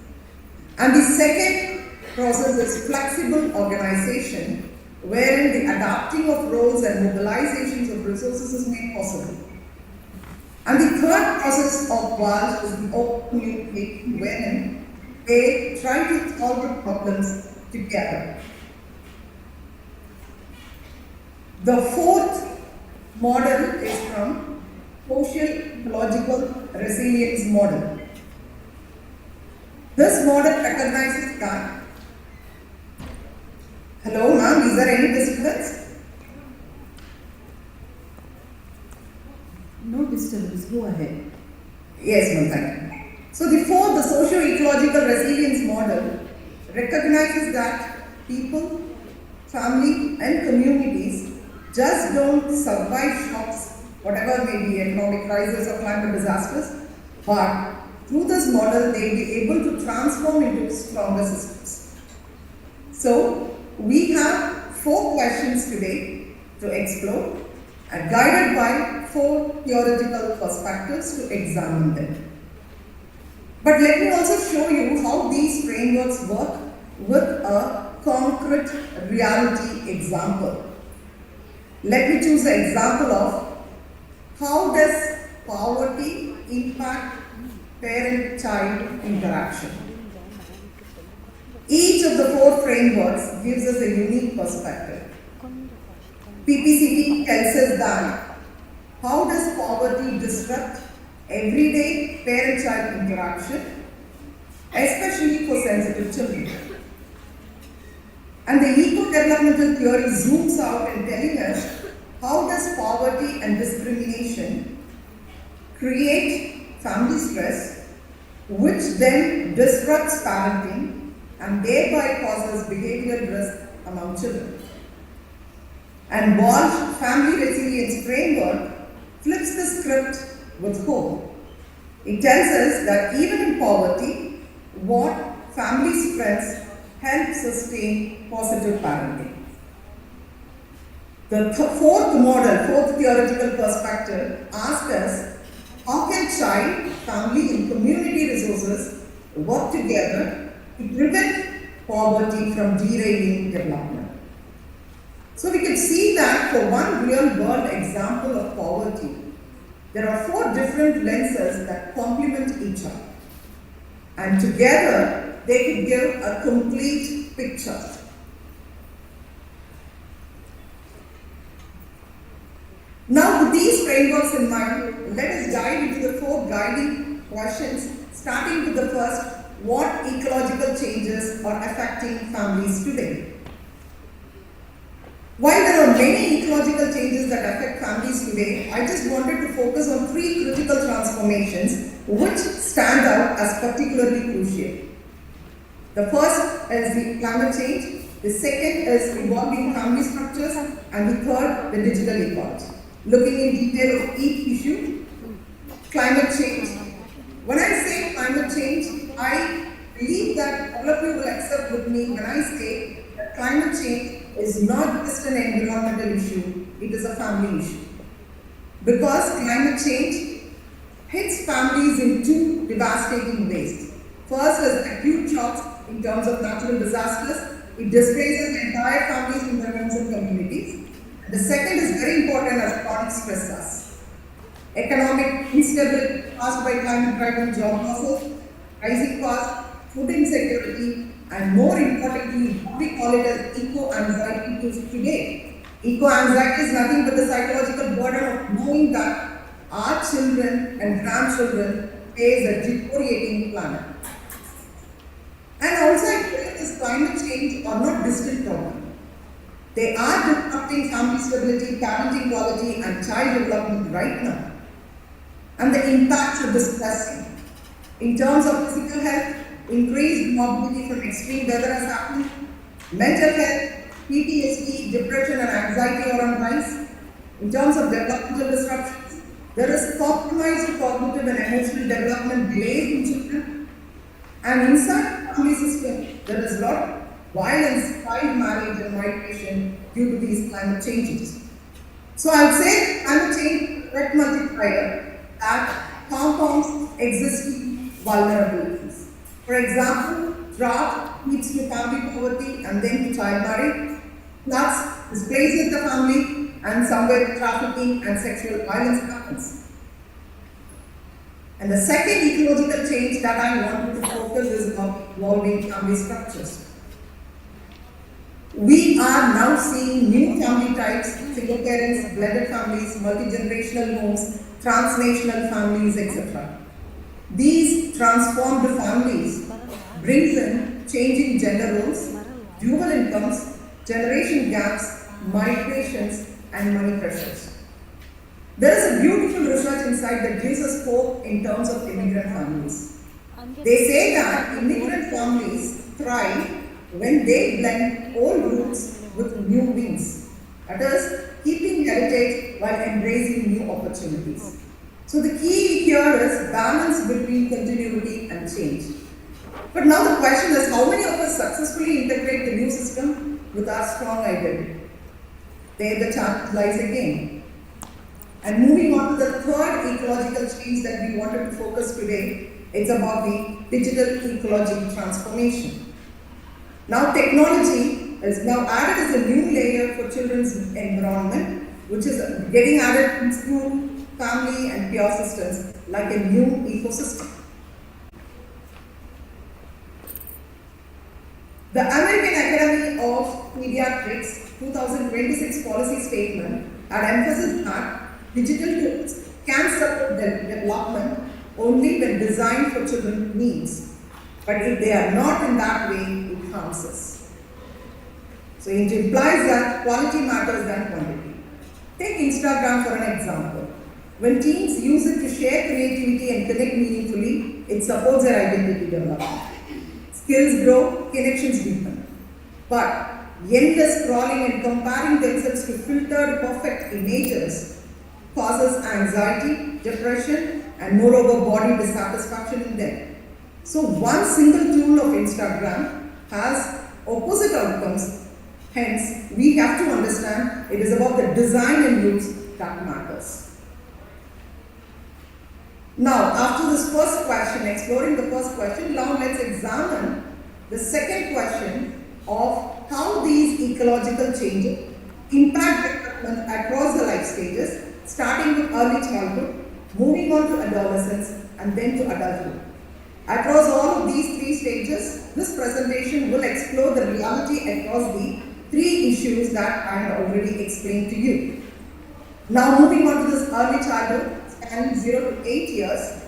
And the second process is flexible organization, wherein the adapting of roles and mobilizations of resources is made possible. And the third process of Walsh is the open communication, wherein they try to solve the problems together. The fourth model is from social-logical resilience model. This model recognizes that, hello ma'am, is there any disturbance? No disturbance, go ahead. Yes ma'am, thank you. So the fourth, the socio-ecological resilience model recognizes that people, family and communities just don't survive shocks, whatever may be economic crisis or climate disasters, but through this model they will be able to transform into stronger systems. So we have 4 questions today to explore and guided by 4 theoretical perspectives to examine them. But let me also show you how these frameworks work with a concrete reality example. Let me choose the example of how does poverty impact parent-child interaction. Each of the 4 frameworks gives us a unique perspective. PPCT tells us that how does poverty disrupt everyday parent-child interaction, especially for sensitive children. And the eco-developmental theory zooms out and telling us how does poverty and discrimination create family stress, which then disrupts parenting and thereby causes behavioral risk among children. And Walsh Family Resilience Framework flips the script It tells us that even in poverty, what family strengths help sustain positive parenting. The fourth theoretical perspective asks us, how can child, family and community resources work together to prevent poverty from derailing development? So we can see that for one real world example of poverty, there are 4 different lenses that complement each other. And together, they could give a complete picture. Now, with these frameworks in mind, let us dive into the 4 guiding questions, starting with the first: what ecological changes are affecting families today? While there are many ecological changes that affect families today, I just wanted to focus on 3 critical transformations which stand out as particularly crucial. The first is the climate change, the second is evolving family structures, and the third, the digital equality. Looking in detail of each issue, climate change. When I say climate change, I believe that all of you will accept with me when I say that climate change is not just an environmental issue, it is a family issue. Because climate change hits families in 2 devastating ways. First is acute shocks in terms of natural disasters. It displaces entire families from their homes and communities. And the second is very important as chronic stressors. Economic instability caused by climate-driven job losses, rising costs, food insecurity, and more importantly, we call it as eco-anxiety today. Eco-anxiety is nothing but the psychological burden of knowing that our children and grandchildren face a deteriorating planet. And also, I feel this climate change are not distant problems. They are disrupting family stability, parenting quality, and child development right now. And the impacts are distressing. In terms of physical health, increased mobility from extreme weather has happened. Mental health, PTSD, depression, and anxiety are on rise. In terms of developmental disruptions, there is compromised cognitive and emotional development delays in children. And inside the family system, there is a lot of violence, child marriage, and migration due to these climate changes. So I would say climate change threat multiplier that compounds existing vulnerabilities. For example, drought leads to family poverty and then to child marriage. Floods displaces the family, and somewhere trafficking and sexual violence happens. And the second ecological change that I wanted to focus is on evolving family structures. We are now seeing new family types, single parents, blended families, multi-generational homes, transnational families, etc. These transformed families brings in changing gender roles, dual incomes, generation gaps, migrations, and money pressures. There is a beautiful research inside that gives us hope in terms of immigrant families. They say that immigrant families thrive when they blend old roots with new wings. That is, keeping heritage while embracing new opportunities. So the key here is balance between continuity and change. But now the question is, how many of us successfully integrate the new system with our strong identity? There the challenge lies again. And moving on to the third ecological change that we wanted to focus today, it's about the digital ecology transformation. Now technology is now added as a new layer for children's environment, which is getting added in school, family and peer systems like a new ecosystem. The American Academy of Pediatrics 2026 policy statement had emphasized that digital tools can support development only when designed for children's needs. But if they are not in that way, it harms us. So it implies that quality matters than quantity. Take Instagram for an example. When teens use it to share creativity and connect meaningfully, it supports their identity development. Skills grow, connections deepen. But endless scrolling and comparing themselves to filtered, perfect images causes anxiety, depression, and moreover body dissatisfaction in them. So one single tool of Instagram has opposite outcomes. Hence, we have to understand it is about the design and use that matters. Now, after this first question, exploring the first question, now let's examine the second question of how these ecological changes impact development across the life stages, starting with early childhood, moving on to adolescence, and then to adulthood. Across all of these three stages, this presentation will explore the reality across the three issues that I have already explained to you. Now moving on to this early childhood, spanning 0 to 8 years.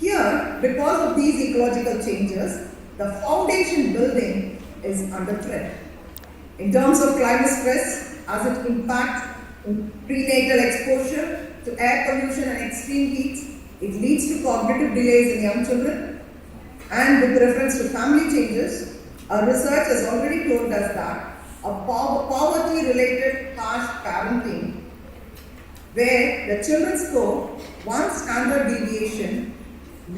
Here, because of these ecological changes, the foundation building is under threat. In terms of climate stress, as it impacts prenatal exposure to air pollution and extreme heat, it leads to cognitive delays in young children. And with reference to family changes, our research has already told us that a poverty-related harsh parenting, where the children score one standard deviation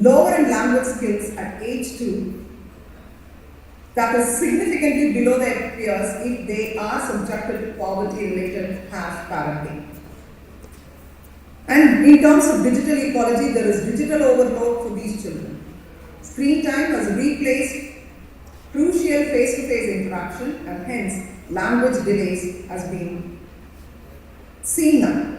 lower in language skills at age 2, that is significantly below their peers if they are subjected to poverty-related harsh parenting. And in terms of digital ecology, there is digital overload for these children. Screen time has replaced crucial face-to-face interaction, and hence language delays has been seen now.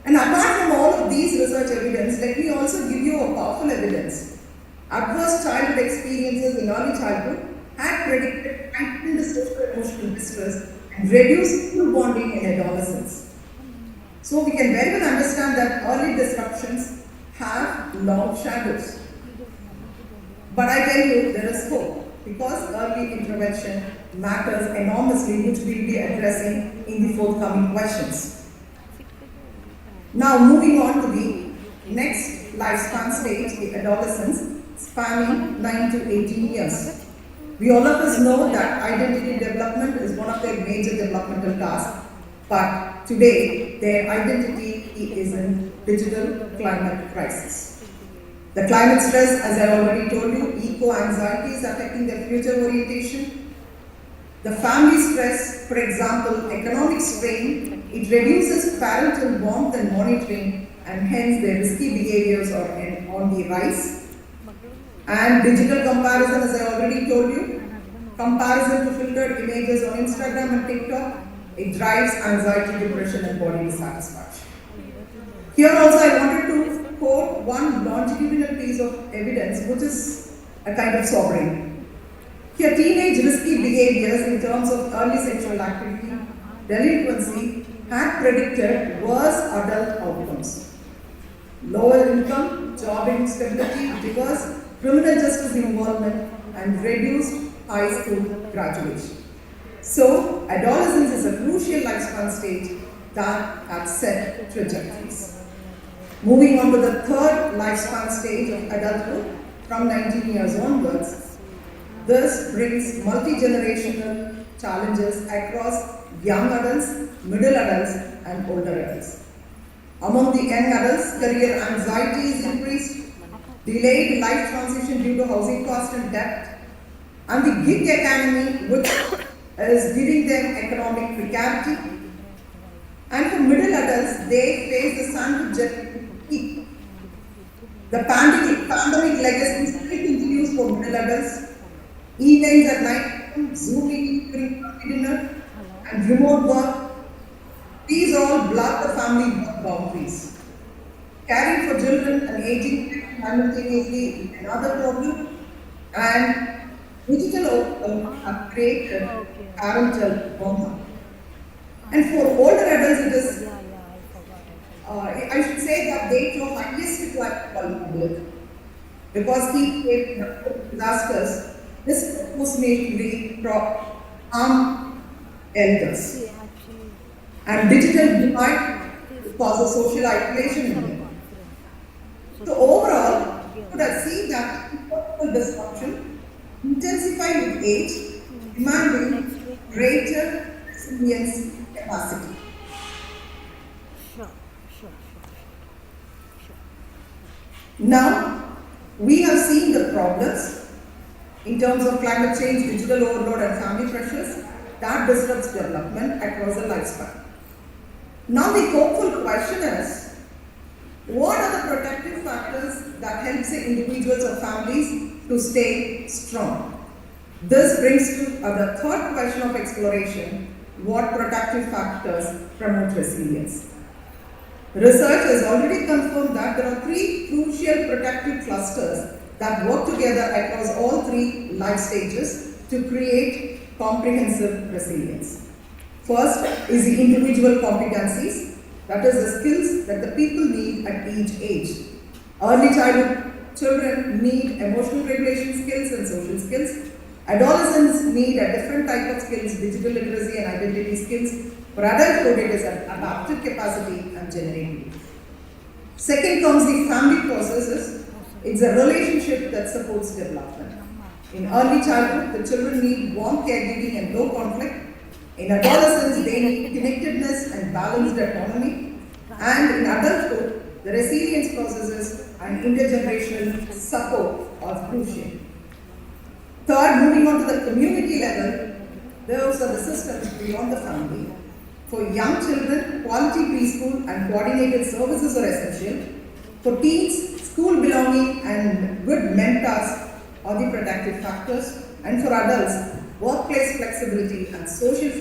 And apart from all of these research evidence, let me also give you a powerful evidence. Adverse childhood experiences in early childhood had predicted heightened social emotional distress and reduced school bonding in adolescence. So we can very well understand that early disruptions have long shadows. But I tell you, there is hope, because early intervention matters enormously, which we will be addressing in the forthcoming questions. Now moving on to the next lifespan stage, the adolescence, spanning 9 to 18 years. We all of us know that identity development is one of their major developmental tasks, but today their identity is in digital climate crisis. The climate stress, as I already told you, eco-anxiety is affecting their future orientation. The family stress, for example, economic strain, it reduces parental warmth and monitoring, and hence their risky behaviors are on the rise. And digital comparison, as I already told you, comparison to filtered images on Instagram and TikTok, it drives anxiety, depression, and body dissatisfaction. Here also I wanted to quote one longitudinal piece of evidence, which is a kind of sobering. Here, teenage risky behaviors in terms of early sexual activity, delinquency, had predicted worse adult outcomes. Lower income, job instability, because criminal justice involvement, and reduced high school graduation. So, adolescence is a crucial lifespan stage that has set trajectories. Moving on to the third lifespan stage of adulthood, from 19 years onwards, this brings multi-generational challenges across young adults, middle adults, and older adults. Among the young adults, career anxiety is increased, delayed life transition due to housing cost and debt, and the gig economy, which is giving them economic precarity. And for middle adults, they face the sandwich peak. The pandemic legacy still continues for middle adults. Evenings at night, Zoom meetings during dinner, and remote work. These all blur the family boundaries. Caring for children and aging simultaneously is another problem, and digital have created parental burnout. And for older adults, it is, I should say that they show highest climate vulnerability, because heat wave disasters disproportionately harm elders. And digital divide causes social isolation in them. So overall, you could have seen that ecological disruption intensify with age, demanding greater resilience capacity. Now, we have seen the problems in terms of climate change, digital overload and family pressures that disrupts development across the lifespan. Now the hopeful question is, what are the protective factors that helps the individuals or families to stay strong? This brings to the third question of exploration, what protective factors promote resilience? Research has already confirmed that there are three crucial protective clusters that work together across all three life stages to create comprehensive resilience. First is the individual competencies, that is the skills that the people need at each age. Early childhood children need emotional regulation skills and social skills. Adolescents need a different type of skills, digital literacy and identity skills. For adulthood, it is an adaptive capacity and generation. Second comes the family processes. It's a relationship that supports development. In early childhood, the children need warm caregiving and low conflict. In adolescence, they need connectedness and balanced autonomy. And in adulthood, the resilience processes and intergenerational support are crucial. Third, moving on to the community level, those are the systems beyond the family. For young children, quality preschool and coordinated services are essential. For teens, school belonging and good mentors are the protective factors. And for adults, workplace flexibility and social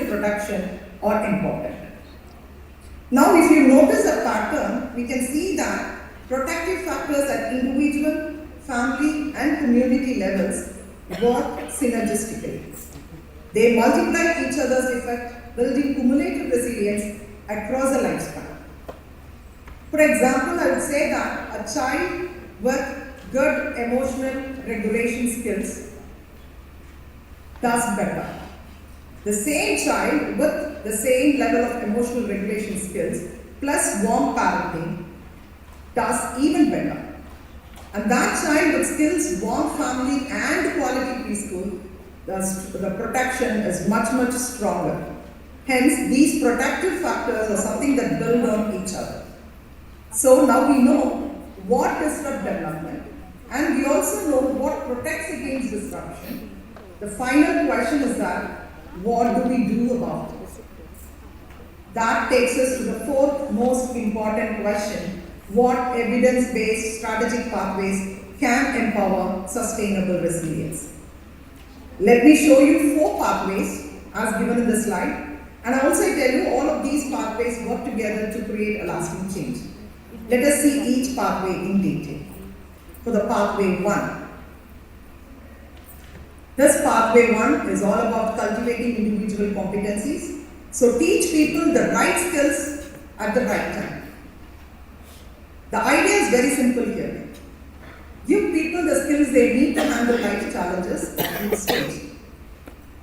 protection are important. Now, if you notice a pattern, we can see that protective factors at individual, family and community levels work synergistically. They multiply each other's effect, building cumulative resilience across a lifespan. For example, I would say that a child with good emotional regulation skills does better. The same child with the same level of emotional regulation skills plus warm parenting does even better. And that child with skills, warm family and quality preschool, the protection is much, much stronger. Hence, these protective factors are something that build on each other. So now we know what disrupts development and we also know what protects against disruption. The final question is that, what do we do about it? That takes us to the fourth most important question. What evidence-based strategic pathways can empower sustainable resilience? Let me show you 4 pathways as given in the slide, and I also tell you all of these pathways work together to create a lasting change. Let us see each pathway in detail. For the pathway 1. This pathway 1 is all about cultivating individual competencies. So teach people the right skills at the right time. The idea is very simple here. Give people the skills they need to handle life challenges at each stage.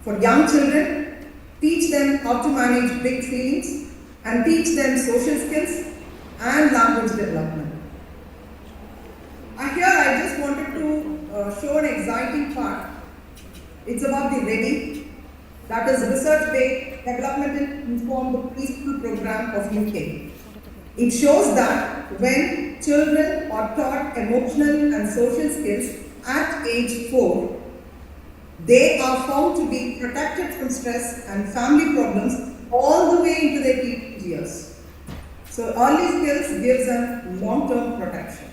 For young children, teach them how to manage big feelings and teach them social skills and language development. Here I just wanted to show an exciting part. It's about the READY, that is research-based development informed preschool program of UK. It shows that when children are taught emotional and social skills at age 4, they are found to be protected from stress and family problems all the way into their teenage years. So early skills gives them long-term protection.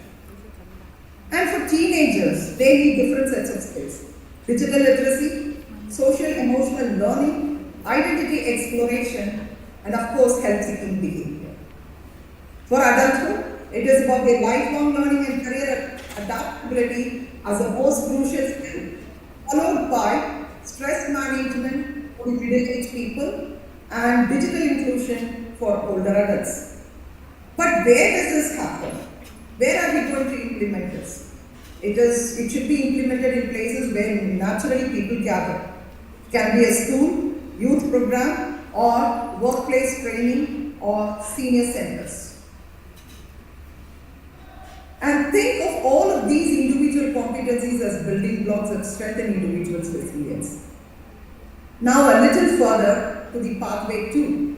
And for teenagers, they need different sets of skills. Digital literacy, social emotional learning, identity exploration, and of course health-seeking behavior. For adulthood, it is about their lifelong learning and career adaptability as a most crucial skill, followed by stress management for middle-aged people and digital inclusion for older adults. But where does this happen? Where are we going to implement this? It should be implemented in places where naturally people gather. It can be a school, youth program, or workplace training or senior centers. And think of all of these individual competencies as building blocks that strengthen individuals' resilience. Now a little further to the pathway 2.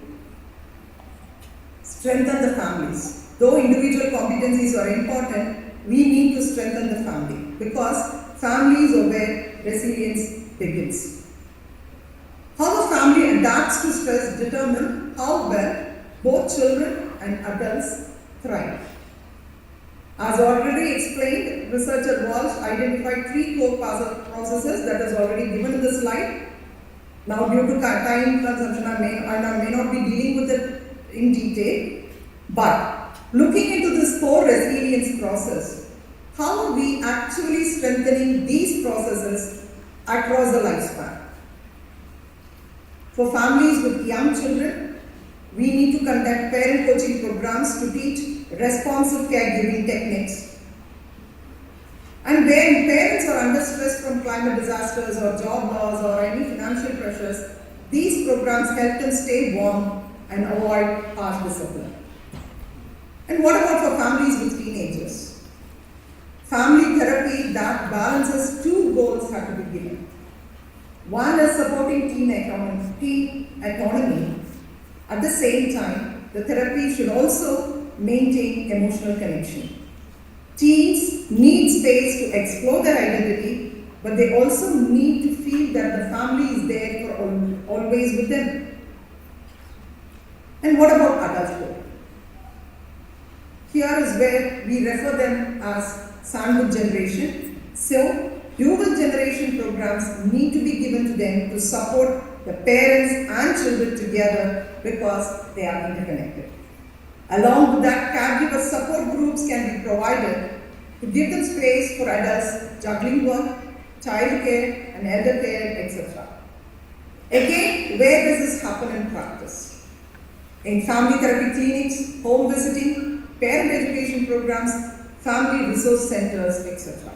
Strengthen the families. though individual competencies are important, we need to strengthen the family because families are where resilience begins. How a family adapts to stress determines how well both children and adults thrive. As already explained, researcher Walsh identified 3 core processes that is already given in the slide. Now, due to time consumption, I may not be dealing with it in detail, but looking into this core resilience process, how are we actually strengthening these processes across the lifespan? For families with young children, we need to conduct parent coaching programs to teach responsive caregiving techniques. And when parents are under stress from climate disasters or job loss or any financial pressures, these programs help them stay warm and avoid harsh discipline. And what about for families with teenagers? Family therapy that balances 2 goals have to be given. One is supporting teen autonomy. At the same time, the therapy should also maintain emotional connection. Teens need space to explore their identity, but they also need to feel that the family is there for always with them. And what about adulthood? Here is where we refer them as sandwich generation. So, dual generation programs need to be given to them to support the parents and children together because they are interconnected. Along with that, caregiver support groups can be provided to give them space for adults juggling work, child care, and elder care, etc. Again, where does this happen in practice? In family therapy clinics, home visiting, parent education programs, family resource centers, etc.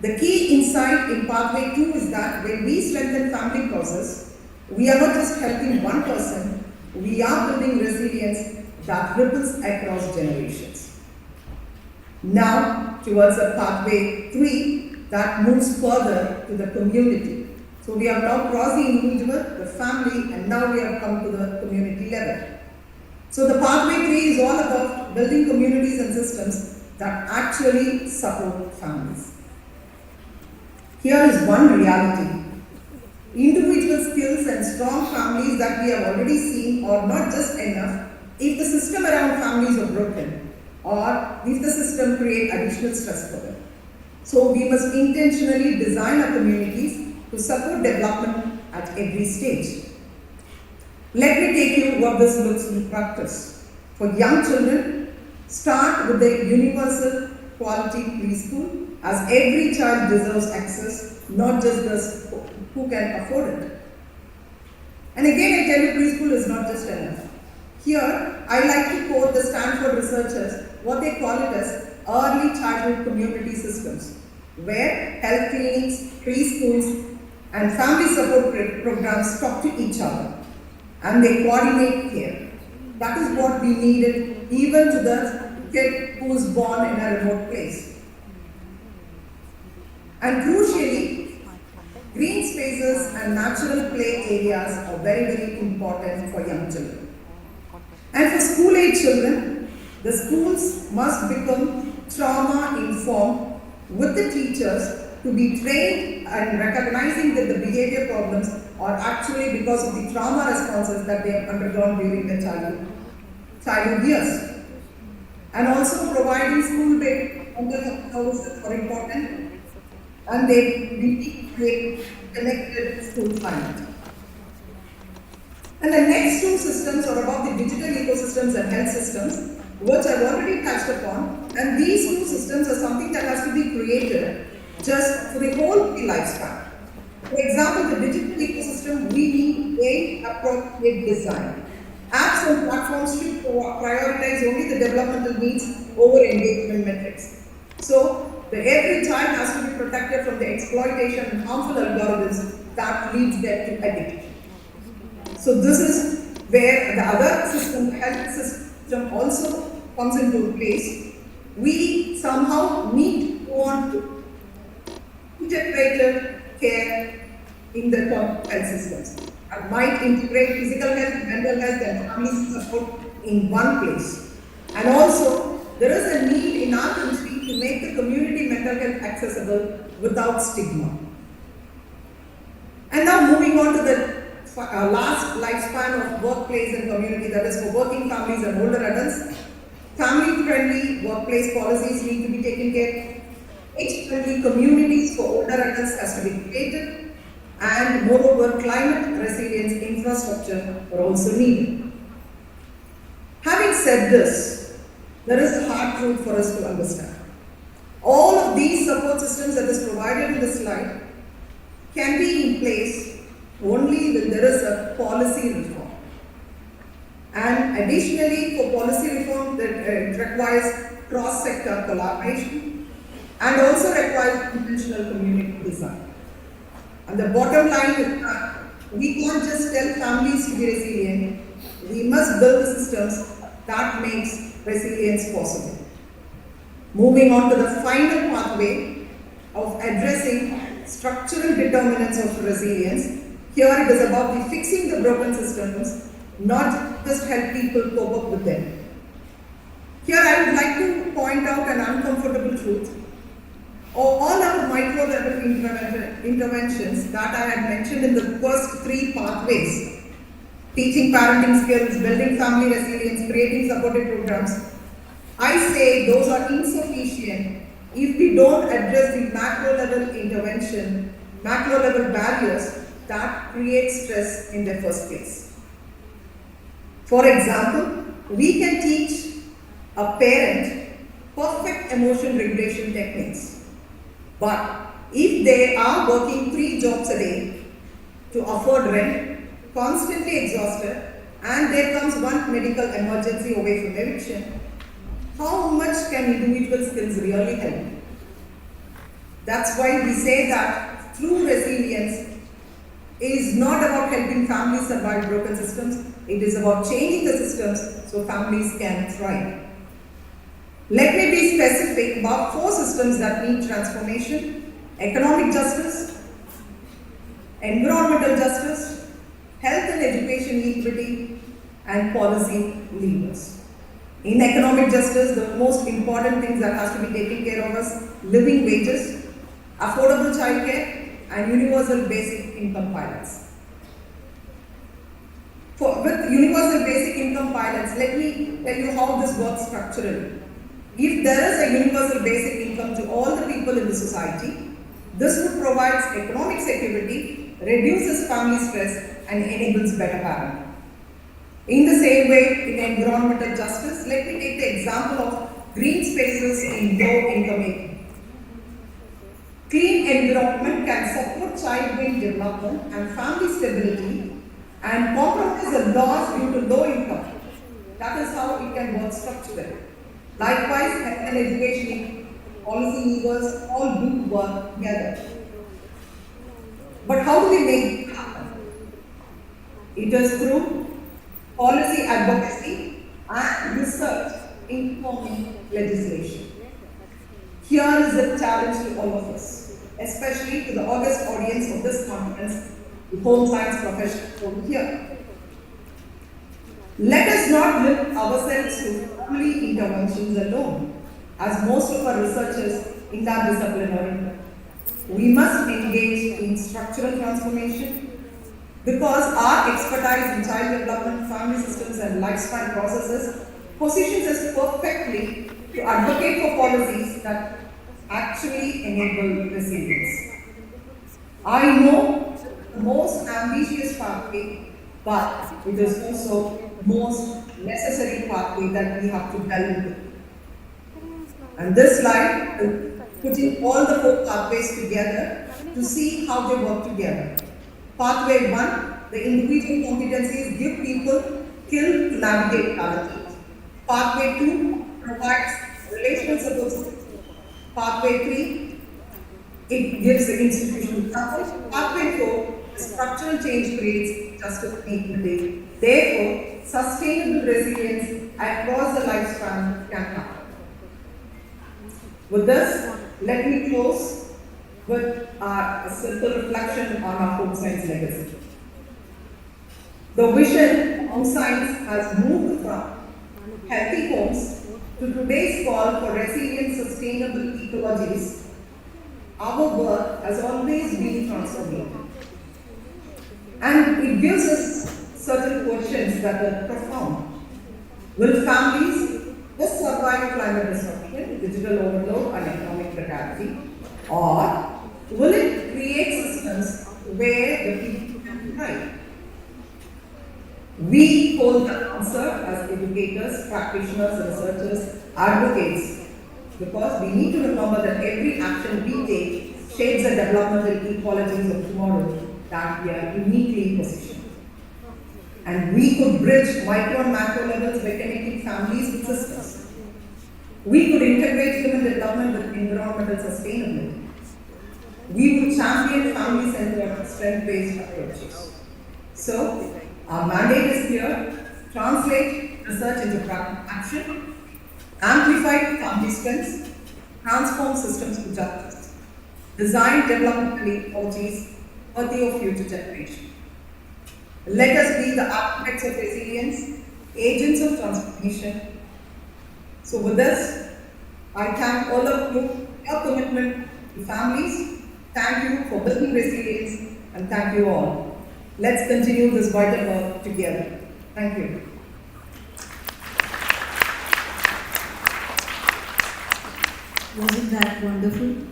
The key insight in pathway 2 is that when we strengthen family causes, we are not just helping one person, we are building resilience that ripples across generations. Now, towards a pathway 3 that moves further to the community. So we have now crossed the individual, the family, and now we have come to the community level. So the pathway 3 is all about building communities and systems that actually support families. Here is one reality. Individual skills and strong families that we have already seen are not just enough if the system around families are broken or if the system creates additional stress for them. So we must intentionally design our communities to support development at every stage. Let me take you what this looks in practice. For young children, start with the universal quality preschool, as every child deserves access, not just those who can afford it. And again, I tell you, preschool is not just enough. Here, I like to quote the Stanford researchers, what they call it as early childhood community systems, where health clinics, preschools, and family support programs talk to each other, and they coordinate care. That is what we needed even to the kid who is born in a remote place. And crucially, green spaces and natural play areas are very, very important for young children. And for school-age children, the schools must become trauma-informed with the teachers to be trained and recognizing that the behavior problems are actually because of the trauma responses that they have undergone during their childhood years. And also providing school-based mental health services are important, and they really create connected school climate. And the next 2 systems are about the digital ecosystems and health systems, which I've already touched upon. And these 2 systems are something that has to be created just for the whole lifespan. For example, the digital ecosystem, we need age-appropriate design. Apps and platforms should prioritize only the developmental needs over engagement metrics. So, every child has to be protected from the exploitation and harmful algorithms that leads them to addiction. So this is where the other system, the health system also comes into place. We somehow need to want integrated care in the health systems. It might integrate physical health, mental health, and family support in one place. And also, there is a need in our country to make the community mental health accessible without stigma. And now moving on to the last lifespan of workplace and community, that is for working families and older adults. Family-friendly workplace policies need to be taken care of. Age-friendly communities for older adults has to be created. And moreover, climate resilience infrastructure are also needed. Having said this, there is a hard truth for us to understand. All of these support systems that is provided in the slide can be in place only when there is a policy reform. And additionally, for policy reform, it requires cross-sector collaboration and also requires intentional community design. And the bottom line is that we can't just tell families to be resilient. We must build the systems that makes resilience possible. Moving on to the final pathway of addressing structural determinants of resilience. Here it is about the fixing the broken systems, not just help people cope up with them. Here I would like to point out an uncomfortable truth. All our micro-level interventions that I had mentioned in the first three pathways, teaching parenting skills, building family resilience, creating supportive programs, I say those are insufficient if we don't address the macro-level intervention, macro-level barriers that create stress in the first place. For example, we can teach a parent perfect emotion regulation techniques, but if they are working 3 jobs a day to afford rent, constantly exhausted, and there comes one medical emergency away from eviction, how much can individual skills really help? That's why we say that true resilience is not about helping families survive broken systems, it is about changing the systems so families can thrive. Let me be specific about 4 systems that need transformation: economic justice, environmental justice, health and education equity, and policy levers. In economic justice, the most important things that has to be taken care of is living wages, affordable childcare, and universal basic income pilots. With universal basic income pilots, let me tell you how this works structurally. If there is a universal basic income to all the people in the society, this would provide economic security, reduces family stress, and enables better parenting. In the same way, in environmental justice, let me take the example of green spaces in low-income areas. Clean environment can support child-brain development and family stability and compromise the loss due to low income. That is how it can work structurally. Likewise, health and education policy levers all do work together. But how do we make it happen? It is through policy advocacy and research informing legislation. Here is a challenge to all of us, especially to the august audience of this conference, the home science professionals over here. Let us not limit ourselves to family interventions alone, as most of our researchers interdisciplinary. We must engage in structural transformation because our expertise in child development, family systems, and lifespan processes positions us perfectly to advocate for policies that actually enable resilience. I know the most ambitious pathway, but it is also the most necessary pathway that we have to delve into. And this slide is putting all the 4 pathways together to see how they work together. Pathway 1, the individual competencies give people skill to navigate challenges. Pathway 2 provides relational support. Pathway 3, it gives the institutional support. Pathway 4, structural change creates justice and equity. Therefore, sustainable resilience across the lifespan can happen. With this, let me close with a simple reflection on our home science legacy. The vision of home science has moved from healthy homes To today's call for resilient, sustainable ecologies, our work has always been transformative. And it gives us certain questions that are profound. Will families just survive climate disruption, digital overload, and economic precarity? Or will it create systems where the people can thrive? We hold the answer as educators, practitioners, researchers, advocates, because we need to remember that every action we take shapes the developmental equalities of tomorrow that we are uniquely positioned. And we could bridge micro and macro levels by connecting families with systems. We could integrate human development with environmental sustainability. We would champion family-centered, strength-based approaches. So, our mandate is clear: translate research into practical action, amplify family strengths, transform systems to justice, design developmental equalities worthy of future generations. Let us be the architects of resilience, agents of transformation. So with this, I thank all of you for your commitment to families. Thank you for building resilience, and thank you all. Let's continue this vital work together. Thank you. Wasn't that wonderful?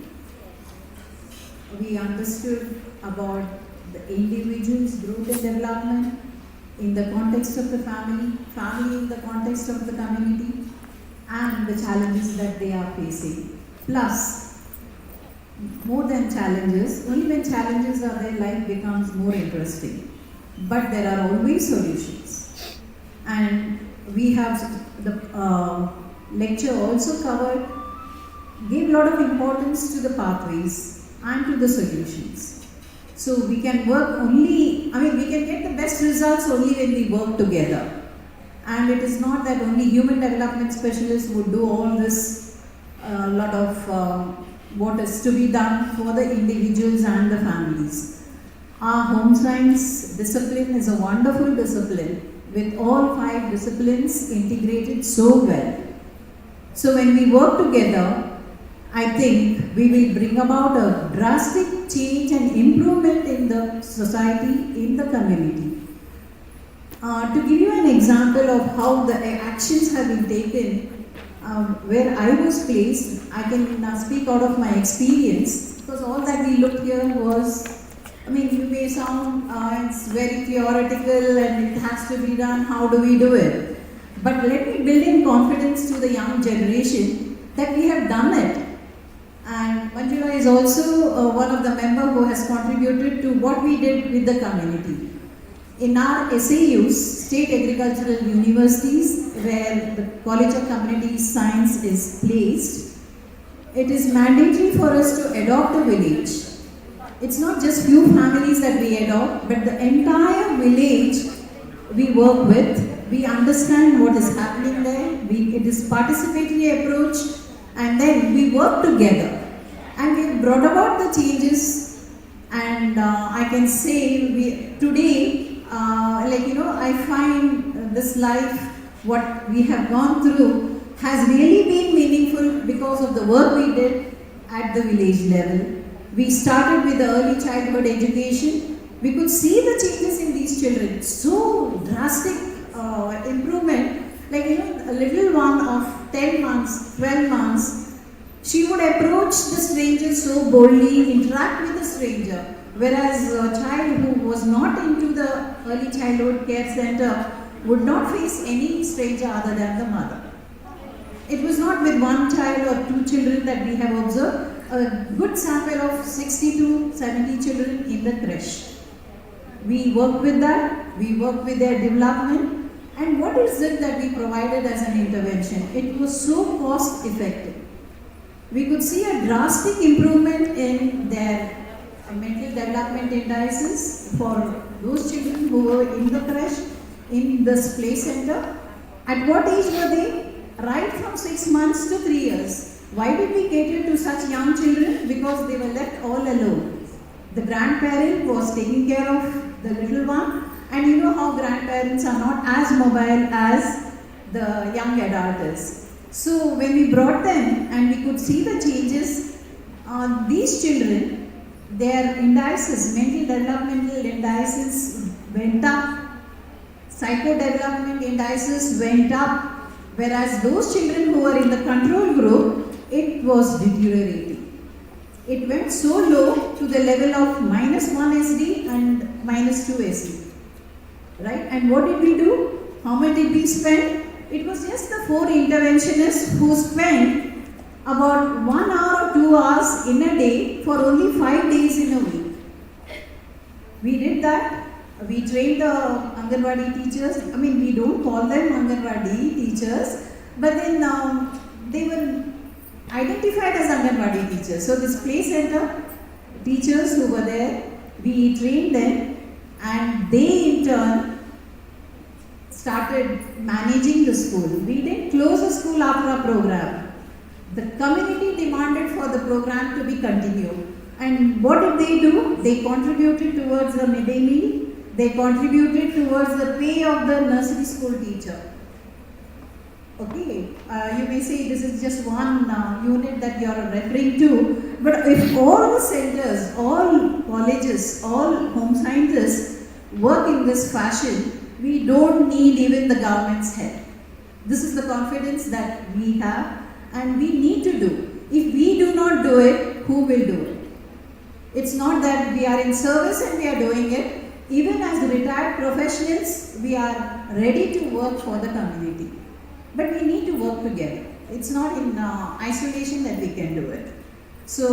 We understood about the individual's growth and development in the context of the family, family in the context of the community, and the challenges that they are facing. Plus, more than challenges, only when challenges are there, life becomes more interesting. But there are always solutions. And we have the lecture also covered, gave a lot of importance to the pathways and to the solutions. So we can work only, we can get the best results only when we work together. And it is not that only human development specialists would do all this, lot of what is to be done for the individuals and the families. Our home science discipline is a wonderful discipline with all 5 disciplines integrated so well. So when we work together, I think we will bring about a drastic change and improvement in the society, in the community. To give you an example of how the actions have been taken, where I was placed, I can speak out of my experience, because all that we looked here was, you may sound it's very theoretical and it has to be done, how do we do it? But let me build in confidence to the young generation that we have done it. And Manjula is also one of the members who has contributed to what we did with the community. In our SAUs, State Agricultural Universities, where the College of Community Science is placed, it is mandatory for us to adopt a village. It's not just few families that we adopt, but the entire village we work with. We understand what is happening there. It is participatory approach, and then we work together. And we brought about the changes, and I can say today, I find this life, what we have gone through, has really been meaningful because of the work we did at the village level. We started with the early childhood education. We could see the changes in these children. So drastic improvement. A little one of 10 months, 12 months, she would approach the stranger so boldly, interact with the stranger. Whereas a child who was not into the early childhood care center would not face any stranger other than the mother. It was not with one child or 2 children that we have observed. A good sample of 60 to 70 children in the creche. We work with that, we work with their development, and what is it that we provided as an intervention? It was so cost effective. We could see a drastic improvement in their mental development indices for those children who were in the creche, in this play center. At what age were they? Right from 6 months to 3 years. Why did we cater to such young children? Because they were left all alone. The grandparent was taking care of the little one, and you know how grandparents are not as mobile as the young adult is. So when we brought them and we could see the changes, these children, their indices, mental developmental indices went up, psychodevelopment indices went up, whereas those children who were in the control group, it was deteriorating. It went so low to the level of -1 SD and -2 SD. Right? And what did we do? How much did we spend? It was just the 4 interventionists who spent about 1 hour or 2 hours in a day for only 5 days in a week. We did that. We trained the Anganwadi teachers. I mean, we don't call them Anganwadi teachers, but then they were identified as Anganwadi teachers. So this play center teachers who were there, we trained them, and they in turn started managing the school. We didn't close the school after our program. The community demanded for the program to be continued. And what did they do? They contributed towards the midday meal. They contributed towards the pay of the nursery school teacher. Okay, you may say this is just one unit that you are referring to, but if all the centers, all colleges, all home scientists work in this fashion, we don't need even the government's help. This is the confidence that we have and we need to do. If we do not do it, who will do it? It's not that we are in service and we are doing it. Even as retired professionals, we are ready to work for the community. But we need to work together. It's not in isolation that we can do it. So,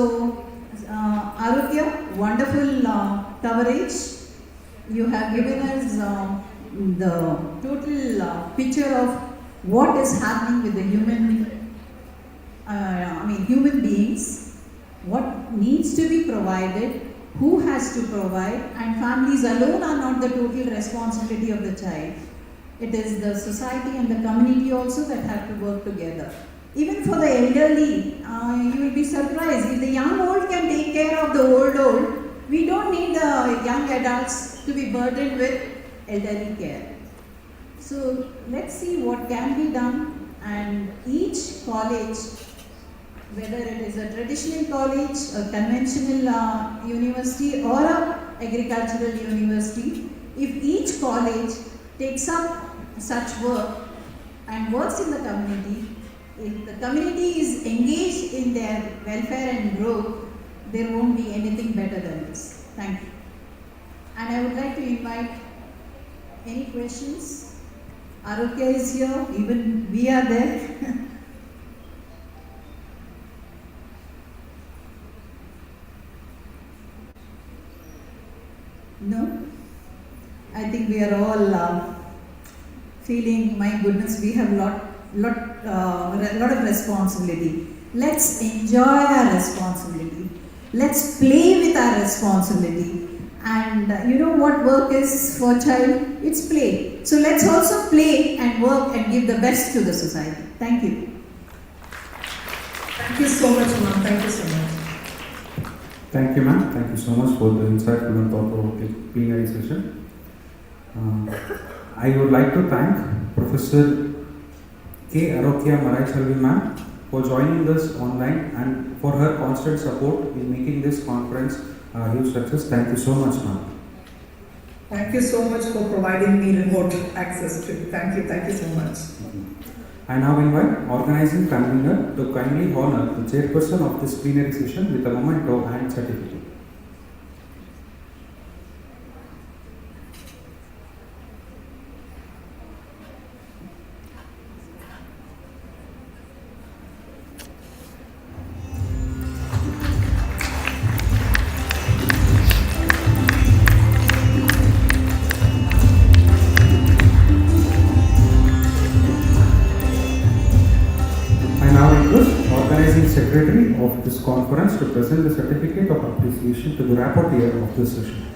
Arutya, wonderful coverage. You have given us the total picture of what is happening with the human beings, what needs to be provided, who has to provide, and families alone are not the total responsibility of the child. It is the society and the community also that have to work together. Even for the elderly, you will be surprised. If the young old can take care of the old, we don't need the young adults to be burdened with elderly care. So let's see what can be done, and each college, whether it is a traditional college, a conventional university, or an agricultural university, if each college takes up such work and works in the community, if the community is engaged in their welfare and growth, there won't be anything better than this. Thank you. And I would like to invite any questions. Arutya is here, even we are there. No? I think we are all feeling, my goodness, we have lot of responsibility. Let's enjoy our responsibility. Let's play with our responsibility. And you know what work is for a child? It's play. So let's also play and work and give the best to the society. Thank you. Thank you so much, ma'am. Thank you so much. Thank you, ma'am. Thank you so much for the insightful and thought-provoking plenary session. I would like to thank Professor K. Arutya Maraichelvi ma'am for joining us online and for her constant support in making this conference a huge success. Thank you so much, ma'am. Thank you so much for providing me remote access to it. Thank you so much. I now invite organizing convener to kindly honor the chairperson of this plenary session with a memento and certificate. Secretary of this conference to present the certificate of appreciation to the rapporteur of this session.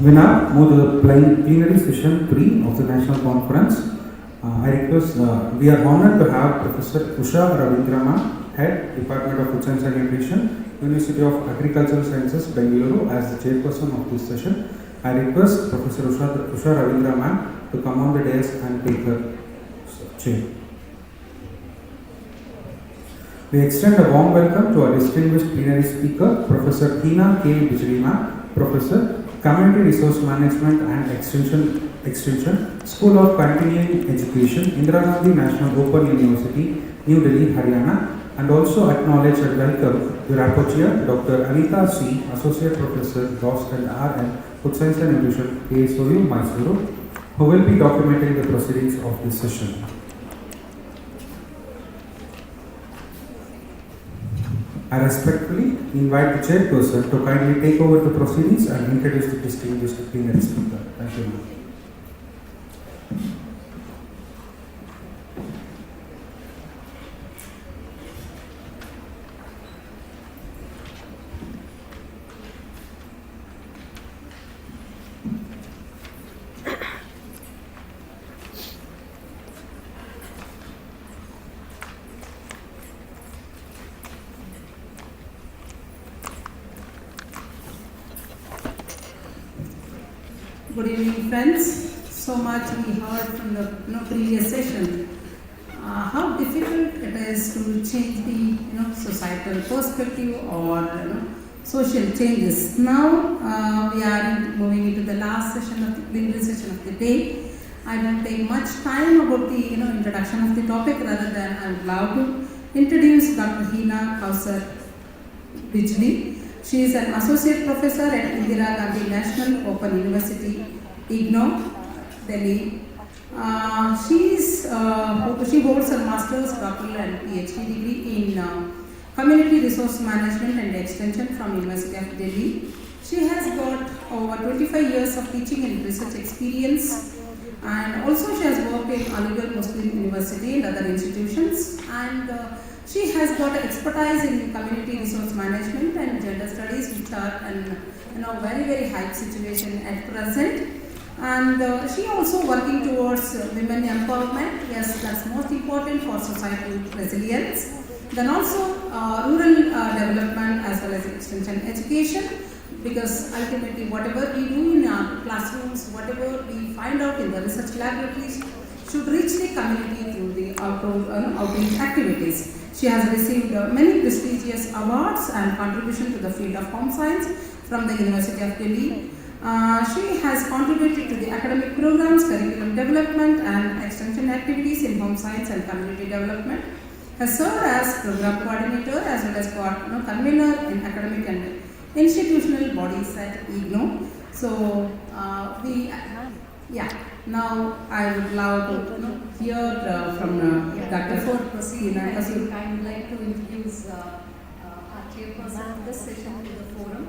We now move to the plenary session 3 of the National Conference. I request, we are honored to have Professor Usha Ravindra, Head, Department of Food Science and Nutrition, University of Agricultural Sciences, Bengaluru, as the chairperson of this session. I request Professor Usha Ravindra to come on the dais and take her chair. We extend a warm welcome to our distinguished plenary speaker, Professor Hina K. Bijli, Professor, Community Resource Management and Extension, School of Continuing Education, Indira Gandhi National Open University, New Delhi, Haryana, and also acknowledge and welcome the rapporteur, Dr. Anita C., Associate Professor, Ross and RN, Food Science and Nutrition, ASOU, Mysuru, who will be documenting the proceedings of this session. I respectfully invite the chairperson to kindly take over the proceedings and introduce the distinguished plenary speaker. Thank you. Good evening, friends. So much we heard from the previous session. How difficult it is to change the societal perspective or social changes. Now we are moving into the last session of the plenary session of the day. I don't take much time about the introduction of the topic. Rather than I would love to introduce Dr. Hina Kausar Bijli. She is an associate professor at Indira Gandhi National Open University, IGNOU, Delhi. She holds a master's, doctoral and PhD degree in community resource management and extension from University of Delhi. She has got over 25 years of teaching and research experience, and also she has worked in Aligarh Muslim University and other institutions, and she has got expertise in community resource management and gender studies, which are very, very high situation at present. And she also working towards women empowerment. Yes, that's most important for societal resilience. Then also rural development as well as extension education, because ultimately whatever we do in our classrooms, whatever we find out in the research laboratories, should reach the community through the outreach activities. She has received many prestigious awards and contribution to the field of home science from the University of Delhi. She has contributed to the academic programs, curriculum development and extension activities in home science and community development. Has served as program coordinator as well as convener in academic and institutional bodies at IGNOU. So now I would love to hear from Dr. Before proceeding, I would like to introduce our chairperson of this session to the forum,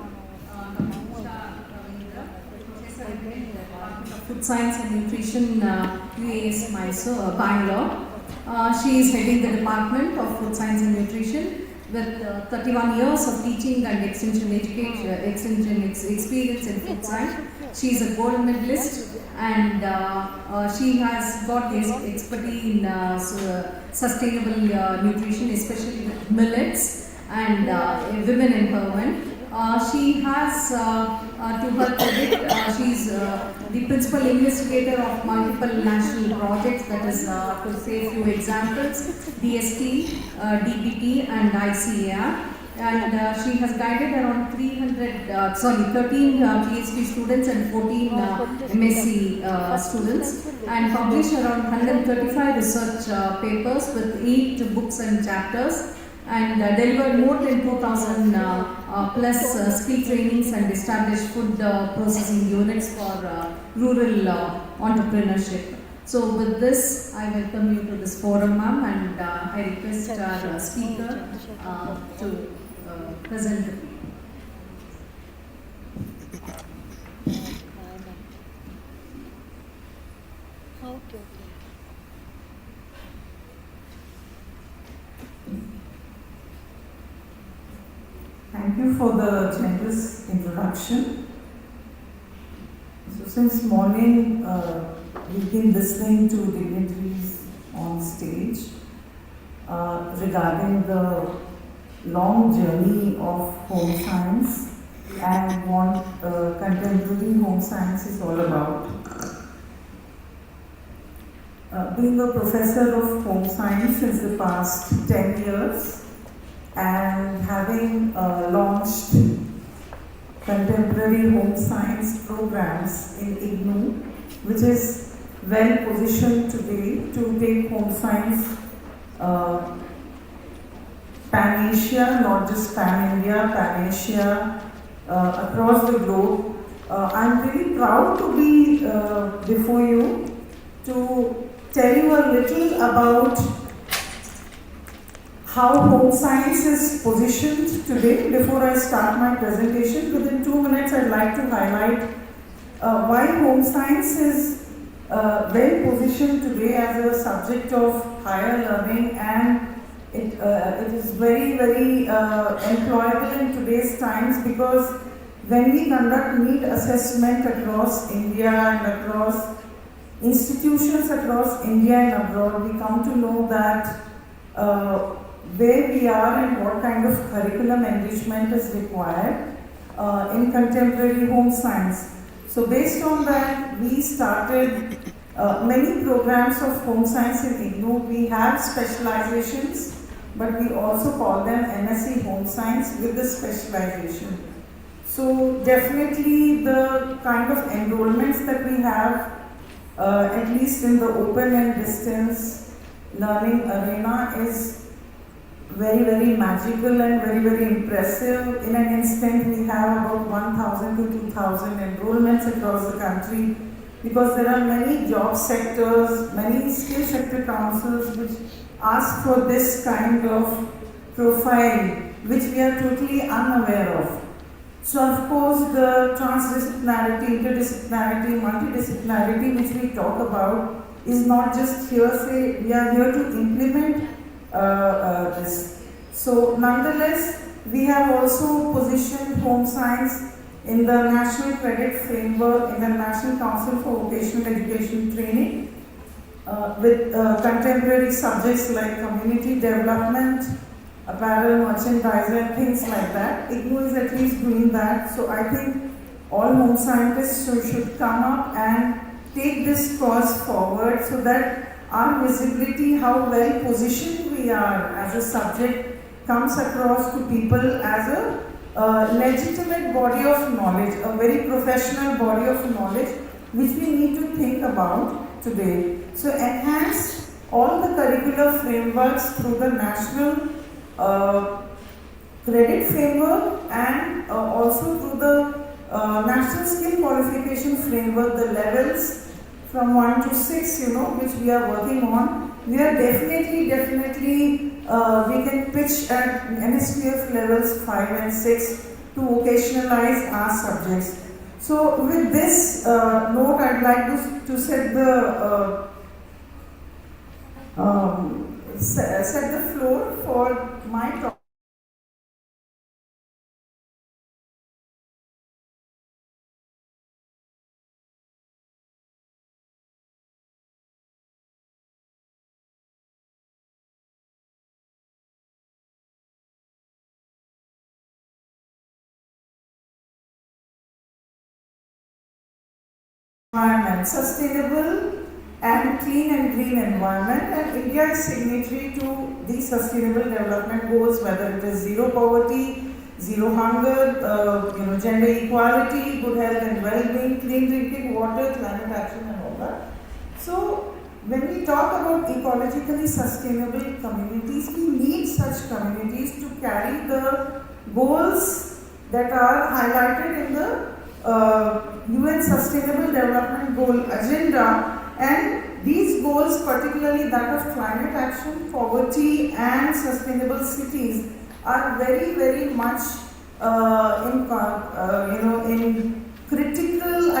Dr. Usha Ravindra, Professor in the Department of Food Science and Nutrition, UAS Mysore, Bangalore. She is heading the Department of Food Science and Nutrition with 31 years of teaching and extension experience in food science. She is a gold medalist, and she has got this expertise in sustainable nutrition, especially with millets and women empowerment. She has, to her credit, she is the principal investigator of multiple national projects, that is, to say a few examples, DST, DBT and ICAR. And she has guided around 13 PhD students and 14 MSc students, and published around 135 research papers with 8 books and chapters, and delivered more than 2,000 plus skill trainings and established food processing units for rural entrepreneurship. So with this, I welcome you to this forum, ma'am, and I request our speaker to present the people. Okay. Thank you for the generous introduction. since morning, we've been listening to dignitaries on stage regarding the long journey of home science and what contemporary home science is all about. Being a professor of home science since the past 10 years and having launched contemporary home science programs in IGNOU, which is well positioned today to take home science pan-Asia, not just pan-India, pan-Asia, across the globe. I'm really proud to be before you to tell you a little about how home science is positioned today. Before I start my presentation, within 2 minutes I'd like to highlight why home science is well positioned today as a subject of higher learning, and it is very, very employable in today's times, because when we conduct need assessment across India and across institutions across India and abroad, we come to know that where we are and what kind of curriculum enrichment is required in contemporary home science. So based on that, we started many programs of home science in IGNOU. We have specializations, but we also call them MSc Home Science with the specialization. So definitely the kind of enrollments that we have, at least in the open and distance learning arena, is very, very magical and very, very impressive. In an instant, we have about 1,000 to 2,000 enrollments across the country, because there are many job sectors, many skill sector councils which ask for this kind of profile, which we are totally unaware of. So of course the transdisciplinarity, interdisciplinarity, multidisciplinarity which we talk about is not just hearsay. We are here to implement this. So nonetheless, we have also positioned home science in the National Credit Framework, in the National Council for Vocational Education Training, with contemporary subjects like community development, apparel, merchandiser, and things like that. IGNOU is at least doing that. So I think all home scientists should come up and take this cause forward, so that our visibility, how well positioned we are as a subject, comes across to people as a legitimate body of knowledge, a very professional body of knowledge, which we need to think about today. So enhance all the curricular frameworks through the National Credit Framework and also through the National Skill Qualification Framework, the levels from 1 to 6, which we are working on. We are definitely, we can pitch at NSQF levels 5 and 6 to vocationalize our subjects. So with this note, I'd like to set the floor for my talk. Environment, sustainable and clean and green environment, and India is signatory to these sustainable development goals, whether it is zero poverty, zero hunger, gender equality, good health and well-being, clean drinking water, climate action and all that. So when we talk about ecologically sustainable communities, we need such communities to carry the goals that are highlighted in the UN Sustainable Development Goal agenda, and these goals, particularly that of climate action, poverty and sustainable cities, are very, very much in under critical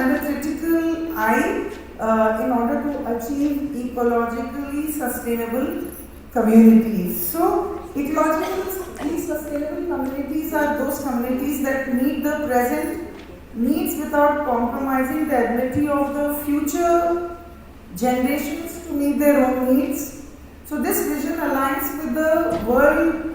eye in order to achieve ecologically sustainable communities. So ecologically sustainable communities are those communities that meet the present needs without compromising the ability of the future generations to meet their own needs. So this vision aligns with the World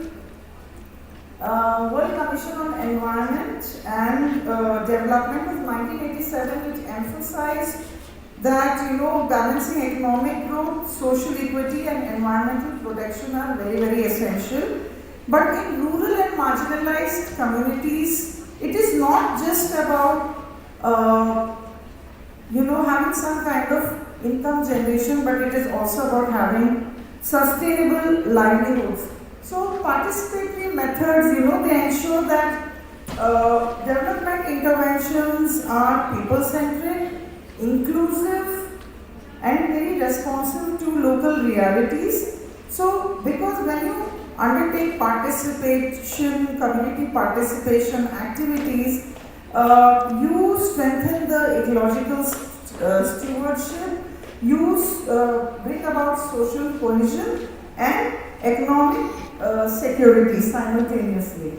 Commission on Environment and Development of 1987, which emphasized that balancing economic growth, social equity and environmental protection are very, very essential. But in rural and marginalized communities, it is not just about having some kind of income generation, but it is also about having sustainable livelihoods. So participatory methods, they ensure that development interventions are people-centric, inclusive and very responsive to local realities. So because when you undertake participation, community participation activities, you strengthen the ecological stewardship, you bring about social cohesion and economic security simultaneously.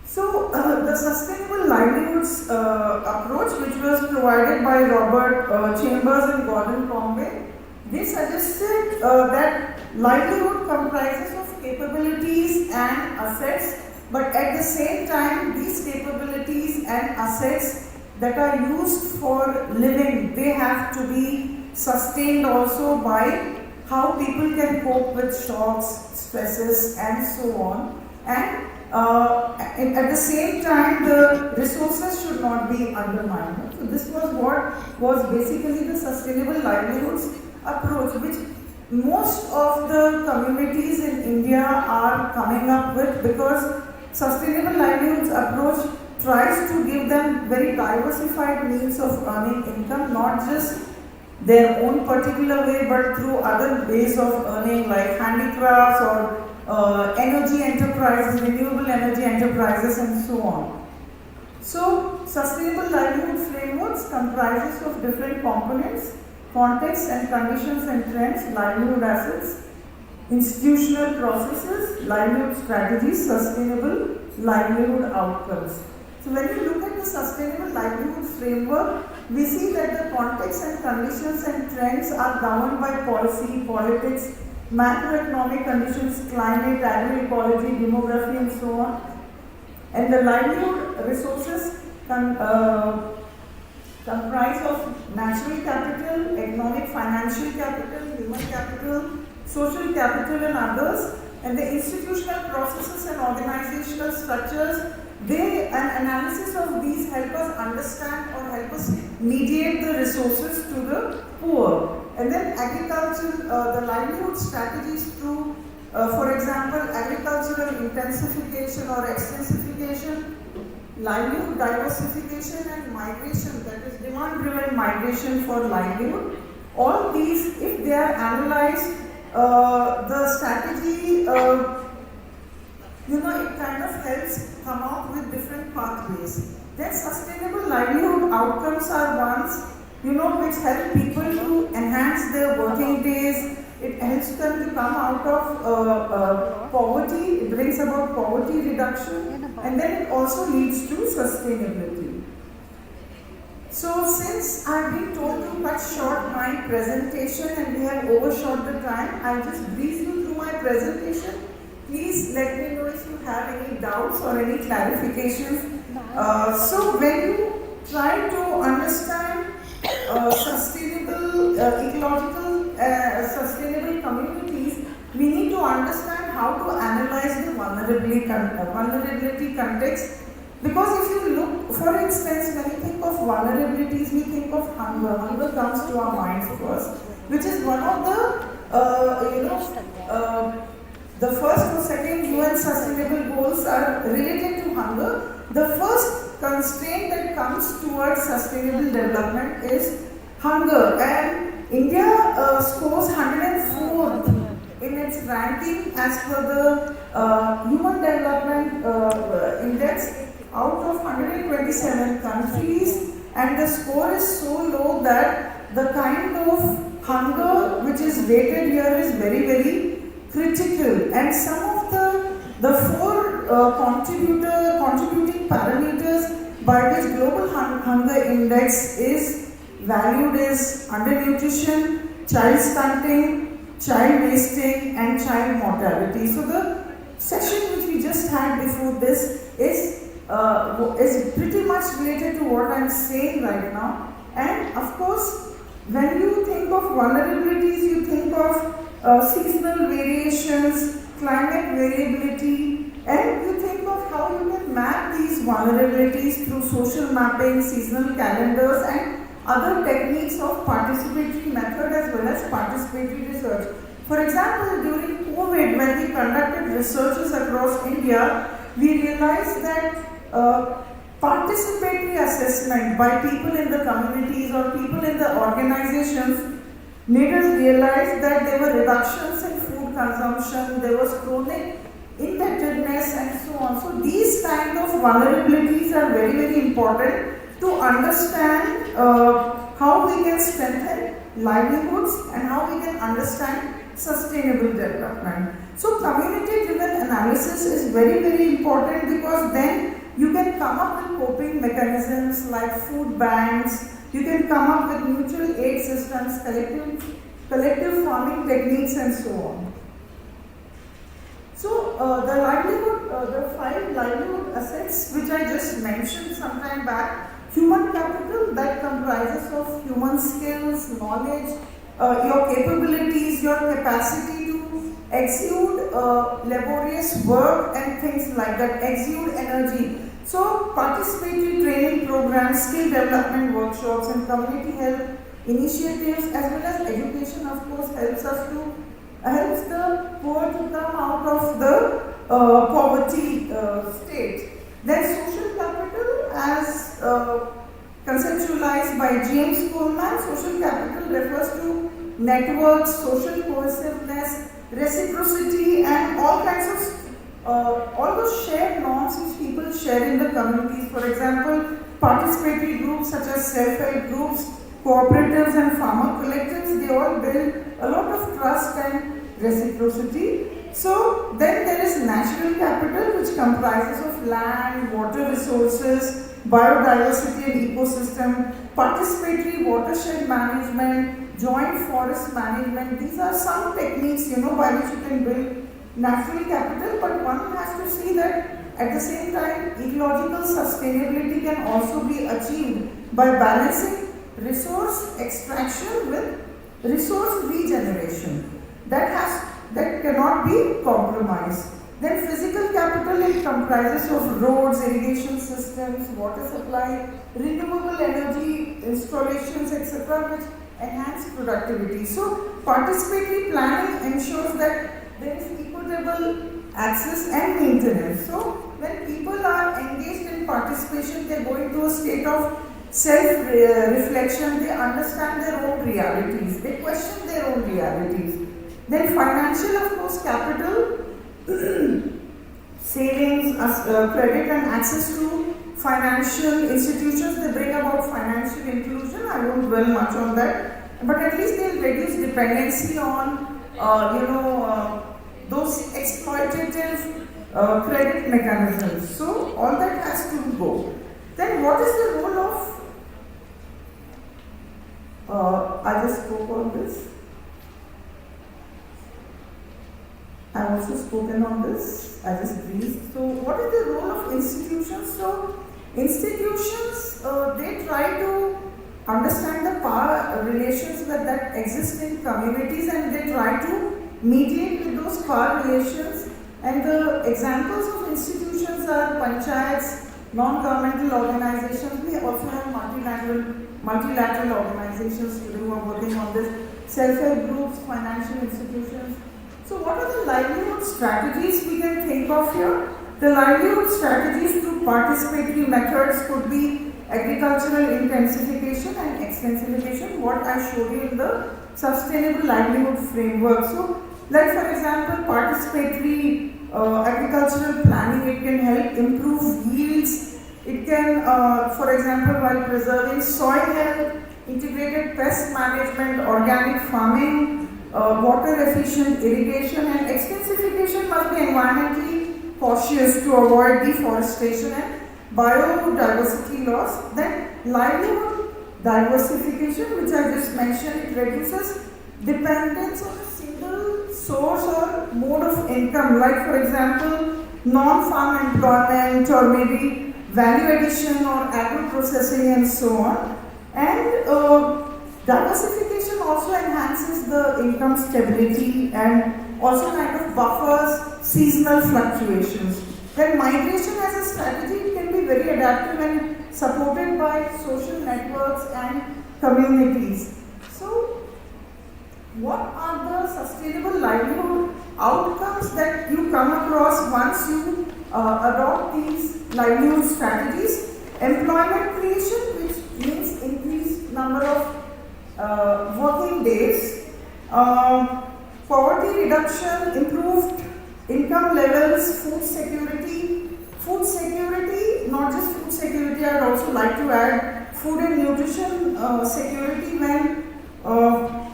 So the sustainable livelihoods approach, which was provided by Robert Chambers and Gordon Conway, they suggested that livelihood comprises of capabilities and assets, but at the same time these capabilities and assets that are used for living, they have to be sustained also by how people can cope with shocks, stresses and so on. And at the same time, the resources should not be undermined. So this was what was basically the sustainable livelihoods approach, which most of the communities in India are coming up with, because sustainable livelihoods approach tries to give them very diversified means of earning income, not just their own particular way, but through other ways of earning like handicrafts or energy enterprises, renewable energy enterprises and so on. So, sustainable livelihood frameworks comprises of different components: context and conditions and trends, livelihood assets, institutional processes, livelihood strategies, sustainable livelihood outcomes. So when you look at the sustainable livelihood framework, we see that the context and conditions and trends are governed by policy, politics, macroeconomic conditions, climate, agroecology, demography and so on. And the livelihood resources comprise of natural capital, economic financial capital, human capital, social capital and others. And the institutional processes and organizational structures, an analysis of these help us understand or help us mediate the resources to the poor. And then agriculture, the livelihood strategies through, for example, agricultural intensification or extensification, livelihood diversification and migration, that is demand-driven migration for livelihood. All these, if they are analyzed, the strategy, it kind of helps come out with different pathways. Then sustainable livelihood outcomes are ones, which help people to enhance their working days. It helps them to come out of poverty. It brings about poverty reduction, and then it also leads to sustainability. So since I've been told to cut short my presentation and we have overshot the time, I'll just breeze you through my presentation. Please let me know if you have any doubts or any clarifications. So when you try to understand sustainable, ecological, sustainable communities, we need to understand how to analyze the vulnerability context. Because if you look, for instance, when you think of vulnerabilities, we think of hunger. Hunger comes to our minds first, which is one of the first or second UN sustainable goals are related to hunger. The first constraint that comes towards sustainable development is hunger, and India scores 104th in its ranking as per the Human Development Index out of 127 countries, and the score is so low that the kind of hunger which is rated here is very, very critical, and some of the four contributing parameters by which global hunger index is valued is undernutrition, child stunting, child wasting, and child mortality. So the session which we just had before this is pretty much related to what I'm saying right now. And of course, when you think of vulnerabilities, you think of seasonal variations, climate variability, and you think of how you can map these vulnerabilities through social mapping, seasonal calendars, and other techniques of participatory method as well as participatory research. For example, during COVID, when we conducted researches across India, we realized that participatory assessment by people in the communities or people in the organizations made us realize that there were reductions in food consumption, there was chronic indebtedness and so on. So these kind of vulnerabilities are very, very important to understand how we can strengthen livelihoods and how we can understand sustainable development. So community-driven analysis is very, very important because then you can come up with coping mechanisms like food banks, you can come up with mutual aid systems, collective farming techniques and so on. So the 5 livelihood assets which I just mentioned some time back, human capital that comprises of human skills, knowledge, your capabilities, your capacity to exude laborious work and things like that, exude energy. So participatory training programs, skill development workshops and community health initiatives as well as education of course helps the poor to come out of the poverty state. Then social capital as conceptualized by James Coleman, social capital refers to networks, social cohesiveness, reciprocity and all kinds of all those shared norms which people share in the communities. For example, participatory groups such as self-help groups, cooperatives and farmer collectives, they all build a lot of trust and reciprocity. So then there is natural capital which comprises of land, water resources, biodiversity and ecosystem, participatory watershed management, joint forest management. These are some techniques, by which you can build natural capital, but one has to see that at the same time ecological sustainability can also be achieved by balancing resource extraction with resource regeneration. That cannot be compromised. Then physical capital, it comprises of roads, irrigation systems, water supply, renewable energy installations, etc., which enhance productivity. So participatory planning ensures that there is equitable access and maintenance. So when people are engaged in participation, they go into a state of self-reflection, they understand their own realities, they question their own realities. Then financial, of course, capital, savings, credit and access to financial institutions, they bring about financial inclusion. I won't dwell much on that, but at least they'll reduce dependency on those exploitative credit mechanisms. So all that has to go. Then what is the role of, I just spoke on this. I've also spoken on this, I just breathed. So what is the role of institutions? So institutions, they try to understand the power relations that exist in communities and they try to mediate with those power relations. And the examples of institutions are panchayats, non-governmental organizations. We also have multilateral organizations who are working on this, self-help groups, financial institutions. So what are the livelihood strategies we can think of here? The livelihood strategies through participatory methods could be agricultural intensification and extensification, what I showed you in the sustainable livelihood framework. So like for example, participatory agricultural planning, it can help improve yields. It can, for example, while preserving soil health, integrated pest management, organic farming, water efficient irrigation and extensification must be environmentally cautious to avoid deforestation and biodiversity loss. Then livelihood diversification, which I just mentioned, it reduces dependence on a single source or mode of income, like for example, non-farm employment or maybe value addition or agro-processing and so on. And diversification also enhances the income stability and also kind of buffers seasonal fluctuations. Then migration as a strategy can be very adaptive and supported by social networks and communities. So, what are the sustainable livelihood outcomes that you come across once you adopt these livelihood strategies? Employment creation, which means increased number of working days, poverty reduction, improved income levels, food security, not just food security, I would also like to add food and nutrition security when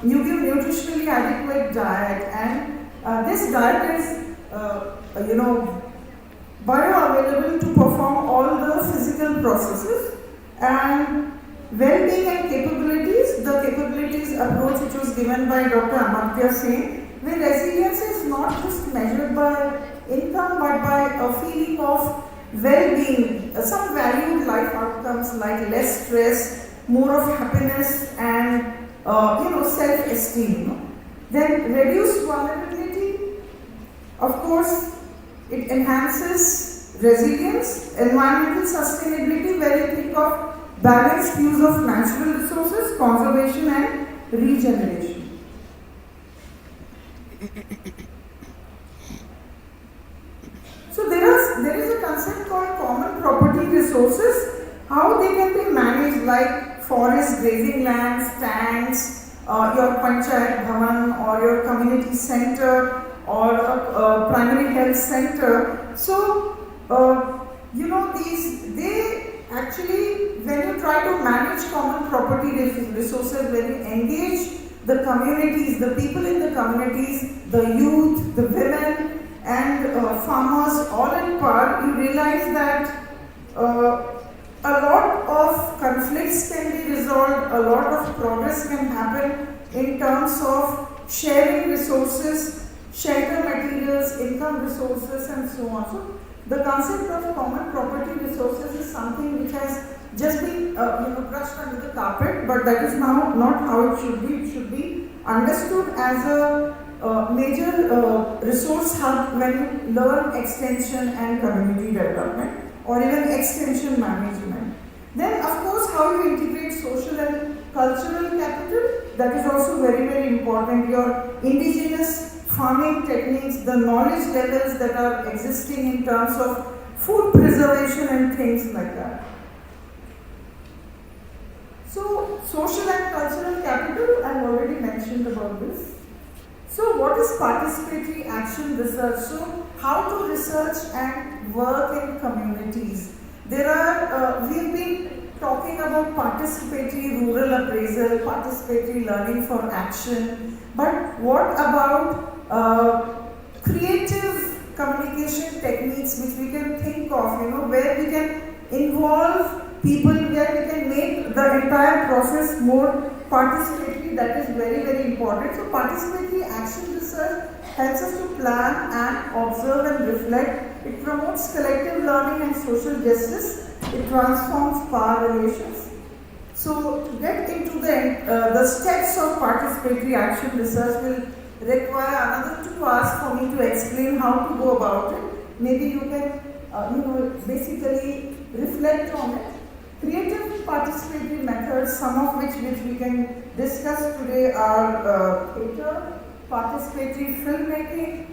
you give nutritionally adequate diet, and this diet is bioavailable to perform all the physical processes. And well-being and capabilities, the capabilities approach which was given by Dr. Amartya Sen, where resilience is not just measured by income but by a feeling of well-being, some valued life outcomes like less stress, more of happiness and self-esteem. Then reduced vulnerability, of course, it enhances resilience, environmental sustainability, where you think of balanced use of natural resources, conservation and regeneration. So there is a concept called common property resources, how they can be managed, like forest, grazing lands, tanks, your panchayat bhavan or your community center or a primary health center. So, they actually, when you try to manage common property resources, when you engage the communities, the people in the communities, the youth, the women and farmers all in part, you realize that a lot of conflicts can be resolved, a lot of progress can happen in terms of sharing resources, shelter materials, income resources and so on. So the concept of common property resources is something which has just been brushed under the carpet, but that is now not how it should be. It should be understood as a major resource hub when you learn extension and community development or even extension management. Then of course how you integrate social and cultural capital, that is also very, very important. Your indigenous farming techniques, the knowledge levels that are existing in terms of food preservation and things like that. So, social and cultural capital, I have already mentioned about this. So, what is participatory action research? So, how to research and work in communities. There are, we've been talking about participatory rural appraisal, participatory learning for action, but what about creative communication techniques which we can think of, where we can involve people, where we can make the entire process more participatory. That is very, very important. So participatory action research helps us to plan and observe and reflect. It promotes collective learning and social justice. It transforms power relations. So to get into the steps of participatory action research will require another 2 hours for me to explain how to go about it. Maybe you can basically reflect on it. Creative participatory methods, some of which we can discuss today, are theatre, participatory filmmaking,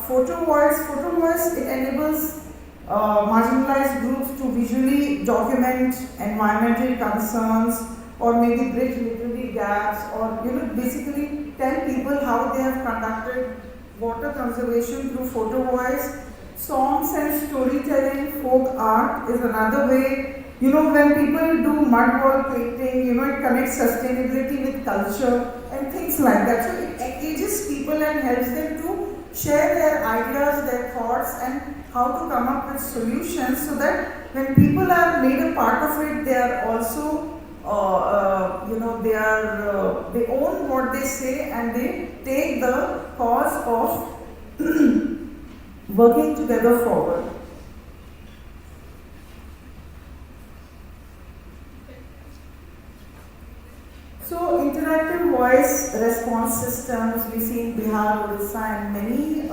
photo voice. Photo voice, it enables marginalized groups to visually document environmental concerns or maybe bridge literary gaps, or basically tell people how they have conducted water conservation through photo voice. Songs and storytelling, folk art is another way. When people do mud wall painting, it connects sustainability with culture and things like that. So it engages people and helps them to share their ideas, their thoughts, and how to come up with solutions so that when people are made a part of it, they are also, they own what they say and they take the cause of working together forward. So interactive voice response systems we see in Bihar, Odisha and many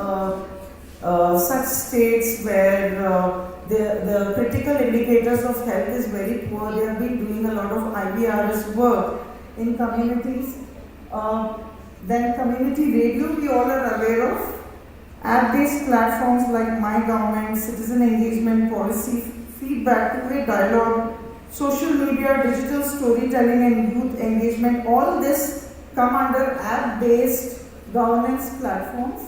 such states where the critical indicators of health is very poor. They have been doing a lot of IBRS work in communities. Then community radio we all are aware of. App-based platforms like My Government, citizen engagement, policy feedback, two-way dialogue, social media, digital storytelling and youth engagement, all this come under app-based governance platforms.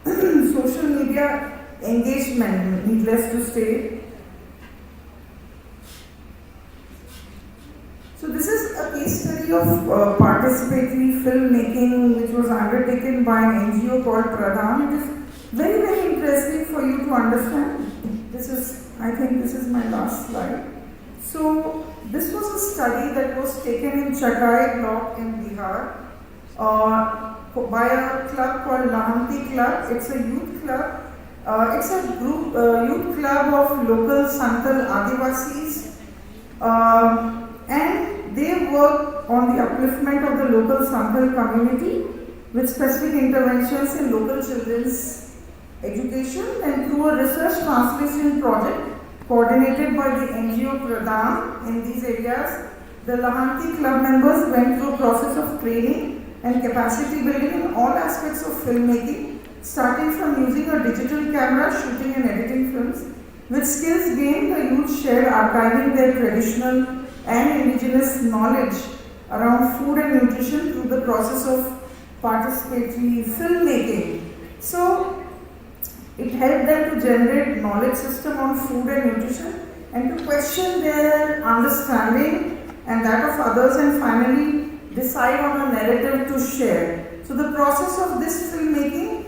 Social media engagement, needless to say. So this is a case study of participatory filmmaking which was undertaken by an NGO called Pradhan. It is very, very interesting for you to understand. I think this is my last slide. So this was a study that was taken in Chakai block in Bihar by a club called Lahanti Club. It's a youth club. It's a group, youth club of local Santal Adivasis, and they work on the upliftment of the local Santal community with specific interventions in local children's education and through a research translation project coordinated by the NGO Pradhan in these areas. The Lahanti club members went through a process of training and capacity building in all aspects of filmmaking, starting from using a digital camera, shooting and editing films. With skills gained, the youth shared archiving their traditional and indigenous knowledge around food and nutrition through the process of participatory filmmaking. So, it helped them to generate knowledge system on food and nutrition and to question their understanding and that of others and finally decide on a narrative to share. So the process of this filmmaking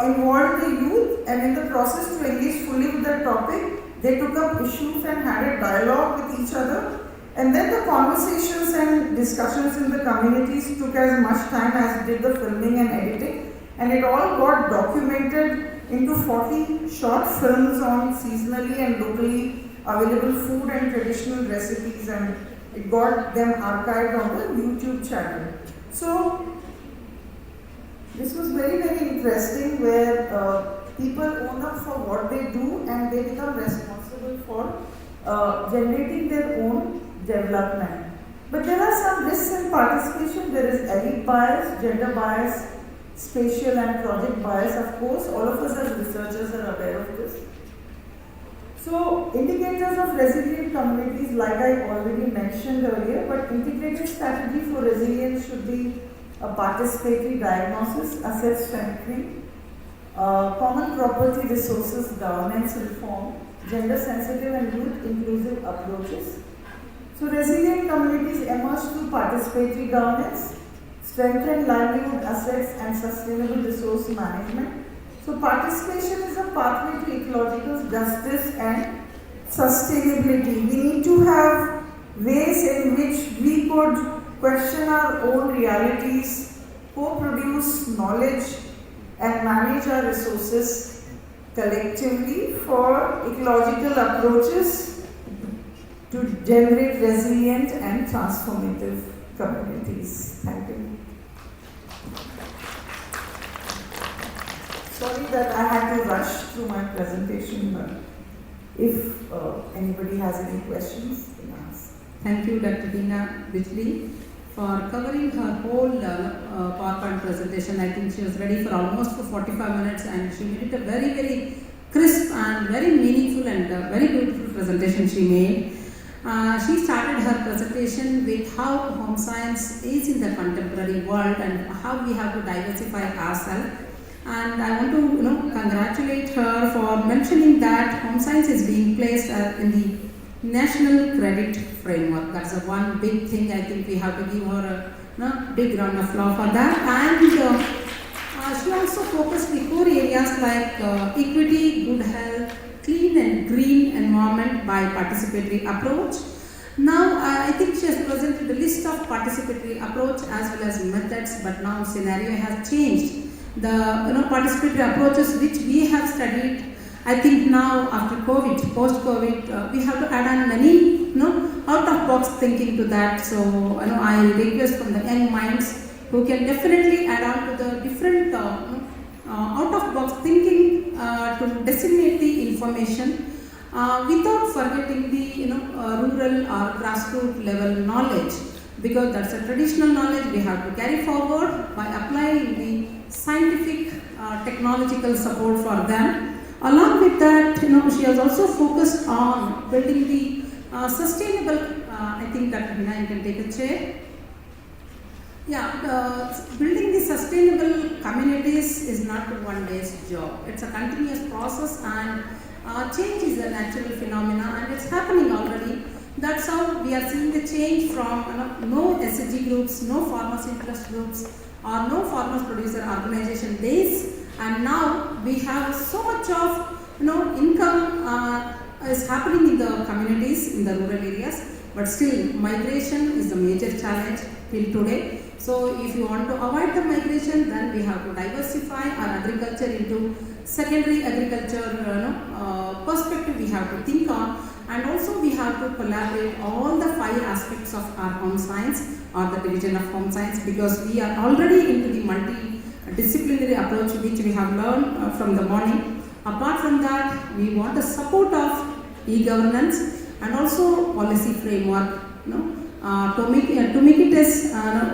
involved the youth, and in the process to engage fully with the topic, they took up issues and had a dialogue with each other. And then the conversations and discussions in the communities took as much time as did the filming and editing. And it all got documented into 40 short films on seasonally and locally available food and traditional recipes, and it got them archived on the YouTube channel. So this was very, very interesting where people own up for what they do and they become responsible for generating their own development. But there are some risks in participation. There is elite bias, gender bias, spatial and project bias. Of course, all of us as researchers are aware of this. So, indicators of resilient communities, like I already mentioned earlier, but integrated strategy for resilience should be a participatory diagnosis, asset strengthening, common property resources governance reform, gender sensitive and youth inclusive approaches. So, resilient communities emerge through participatory governance, strengthen livelihood assets and sustainable resource management. So participation is a pathway to ecological justice and sustainability. We need to have ways in which we could question our own realities, co-produce knowledge and manage our resources collectively for ecological approaches to generate resilient and transformative communities. Thank you. Sorry that I had to rush through my presentation, but if anybody has any questions, they can ask. Thank you, Dr. Deena Bijli, for covering her whole PowerPoint presentation. I think she was ready for almost 45 minutes, and she made it a very, very crisp and very meaningful and very beautiful presentation she made. She started her presentation with how home science is in the contemporary world and how we have to diversify ourselves. And I want to congratulate her for mentioning that home science is being placed in the national credit framework. That's the one big thing. I think we have to give her a big round of applause for that. And She also focused the core areas like equity, good health, clean and green environment by participatory approach. Now, I think she has presented a list of participatory approach as well as methods, but now scenario has changed. The participatory approaches which we have studied, I think now after COVID, post-COVID, we have to add on many, out-of-box thinking to that. So, I request from the young minds who can definitely add on to the different out-of-box thinking to disseminate the information without forgetting the rural or grassroots level knowledge, because that's a traditional knowledge we have to carry forward by applying the scientific technological support for them. Along with that, she has also focused on building the sustainable. I think Dr. Hina, you can take a chair. Yeah, building the sustainable communities is not a one-day's job. It's a continuous process, and change is a natural phenomena, and it's happening already. That's how we are seeing the change from no SHG groups, no farmers interest groups, or no farmers producer organization days, and now we have so much of income is happening in the communities in the rural areas, but still migration is the major challenge till today. So if you want to avoid the migration, then we have to diversify our agriculture into secondary agriculture perspective we have to think on, and also we have to collaborate all the 5 aspects of our home science or the division of home science, because we are already into the multidisciplinary approach which we have learned from the morning. Apart from that, we want the support of e-governance and also policy framework to make it as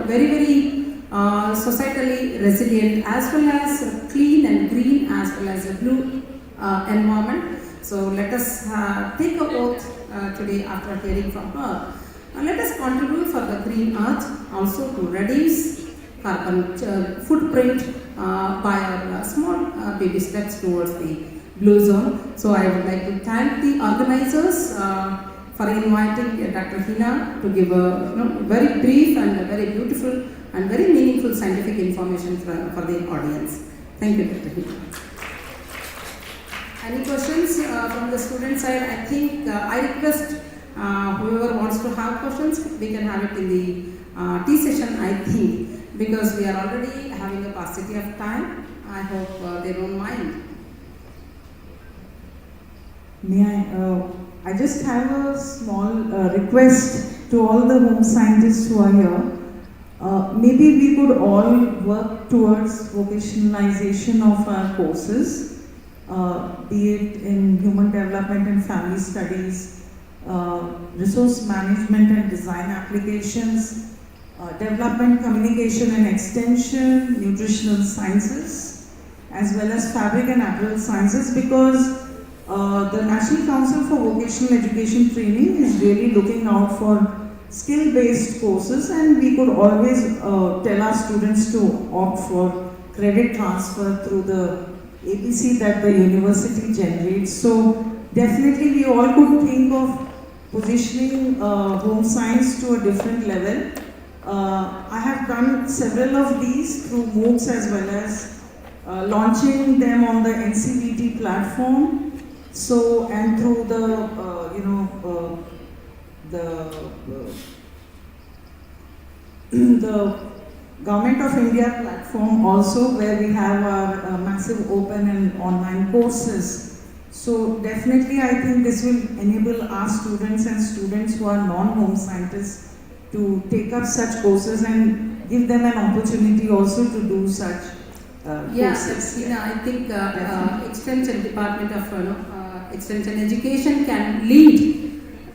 very, very societally resilient, as well as clean and green, as well as a blue environment. So let us take a oath today after hearing from her. Let us contribute for the green earth, also to reduce carbon footprint by our small baby steps towards the blue zone. So I would like to thank the organizers for inviting Dr. Hina to give a very brief and a very beautiful and very meaningful scientific information for the audience. Thank you, Dr. Hina. Any questions from the student side? I think I request whoever wants to have questions, we can have it in the tea session, I think, because we are already having a paucity of time. I hope they don't mind. May I just have a small request to all the home scientists who are here. Maybe we could all work towards vocationalization of our courses, be it in human development and family studies, resource management and design applications, development, communication and extension, nutritional sciences, as well as fabric and apparel sciences, because the National Council for Vocational Education Training is really looking out for skill-based courses, and we could always tell our students to opt for credit transfer through the ABC that the university generates. So definitely we all could think of positioning home science to a different level. I have done several of these through MOOCs as well as launching them on the NCVT platform. So, and through the the Government of India platform also, where we have our massive open and online courses. So definitely I think this will enable our students and students who are non-home scientists to take up such courses and give them an opportunity also to do such courses. I think Extension Department of Extension Education can lead,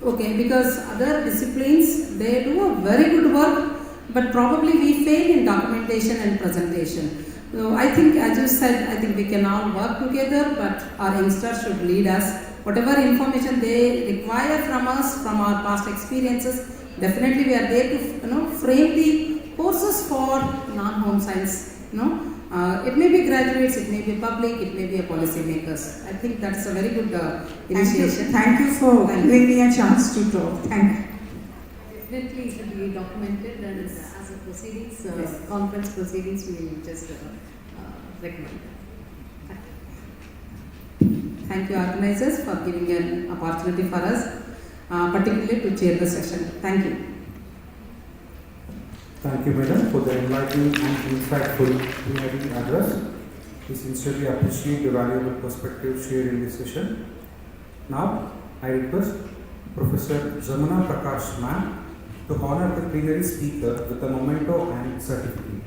because other disciplines, they do a very good work, but probably we fail in documentation and presentation. So I think, as you said, I think we can all work together, but our youngsters should lead us. Whatever information they require from us, from our past experiences, definitely we are there to frame the courses for non-home science. It may be graduates, it may be public, it may be a policy makers. I think that's a very good initiation. Thank you for giving me a chance to talk. Thank you. Definitely it will be documented, and as a proceedings, conference proceedings, we will just recommend. Thank you organizers for giving an opportunity for us, particularly to chair the session. Thank you. Thank you, Madam, for the enlightening and insightful plenary address. We sincerely appreciate the valuable perspective shared in this session. Now, I request Professor Jamuna Prakash Ma'am to honor the plenary speaker with a memento and certificate.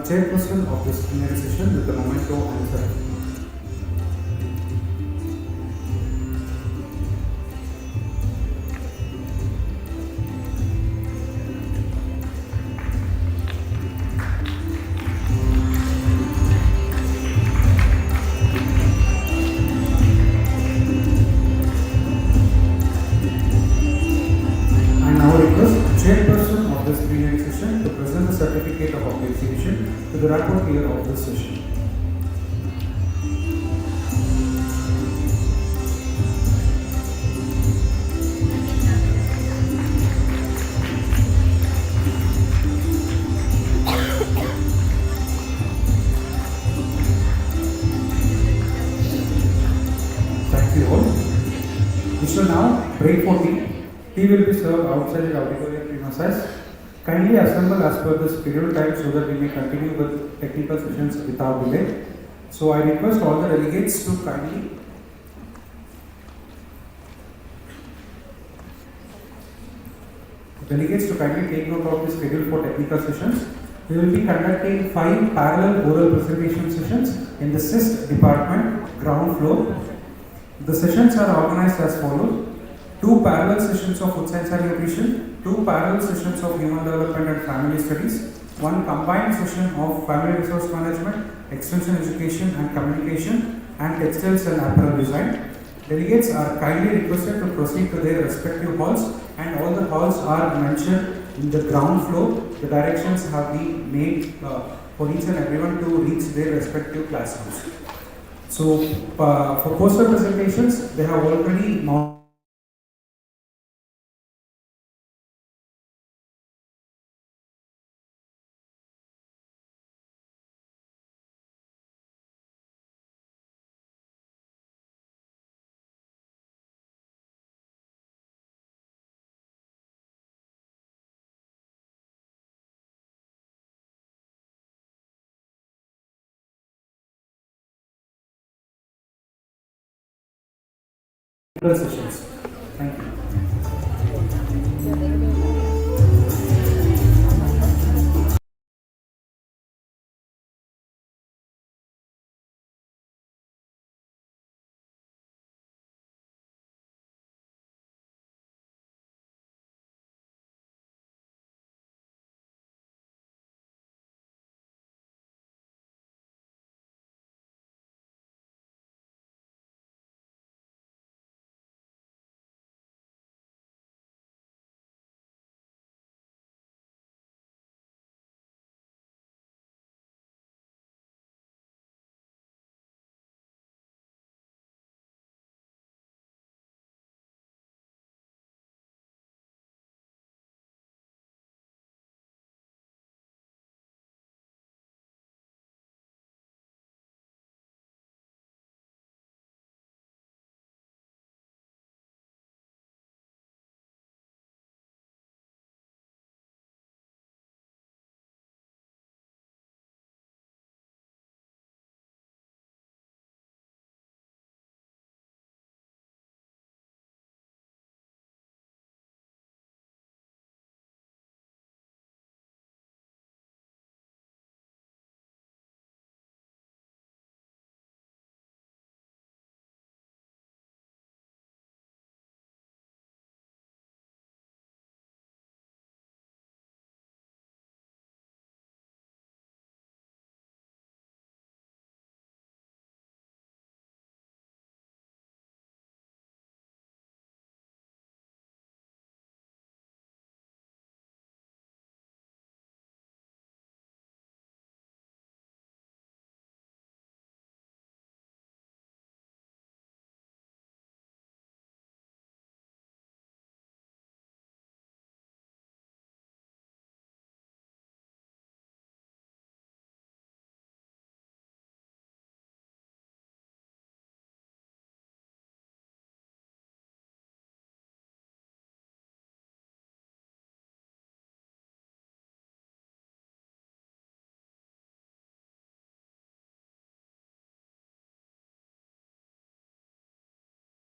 Chairperson of this plenary session with the memento and certificate. I now request Chairperson of this plenary session to present the certificate of appreciation to the rapporteur of this session. Thank you all. We shall now break for tea. Tea will be served outside the auditorium premises. Kindly assemble as per the scheduled time so that we may continue with technical sessions without delay. So I request all the delegates to kindly take note of the schedule for technical sessions. We will be conducting 5 parallel oral presentation sessions in the SIST department, ground floor. The sessions are organized as follows: 2 parallel sessions of food science and nutrition, 2 parallel sessions of human development and family studies, 1 combined session of family resource management, extension education and communication, and textiles and apparel design. Delegates are kindly requested to proceed to their respective halls, and all the halls are mentioned in the ground floor. The directions have been made for each and everyone to reach their respective classrooms. So, for poster presentations, they have already sessions. Thank you.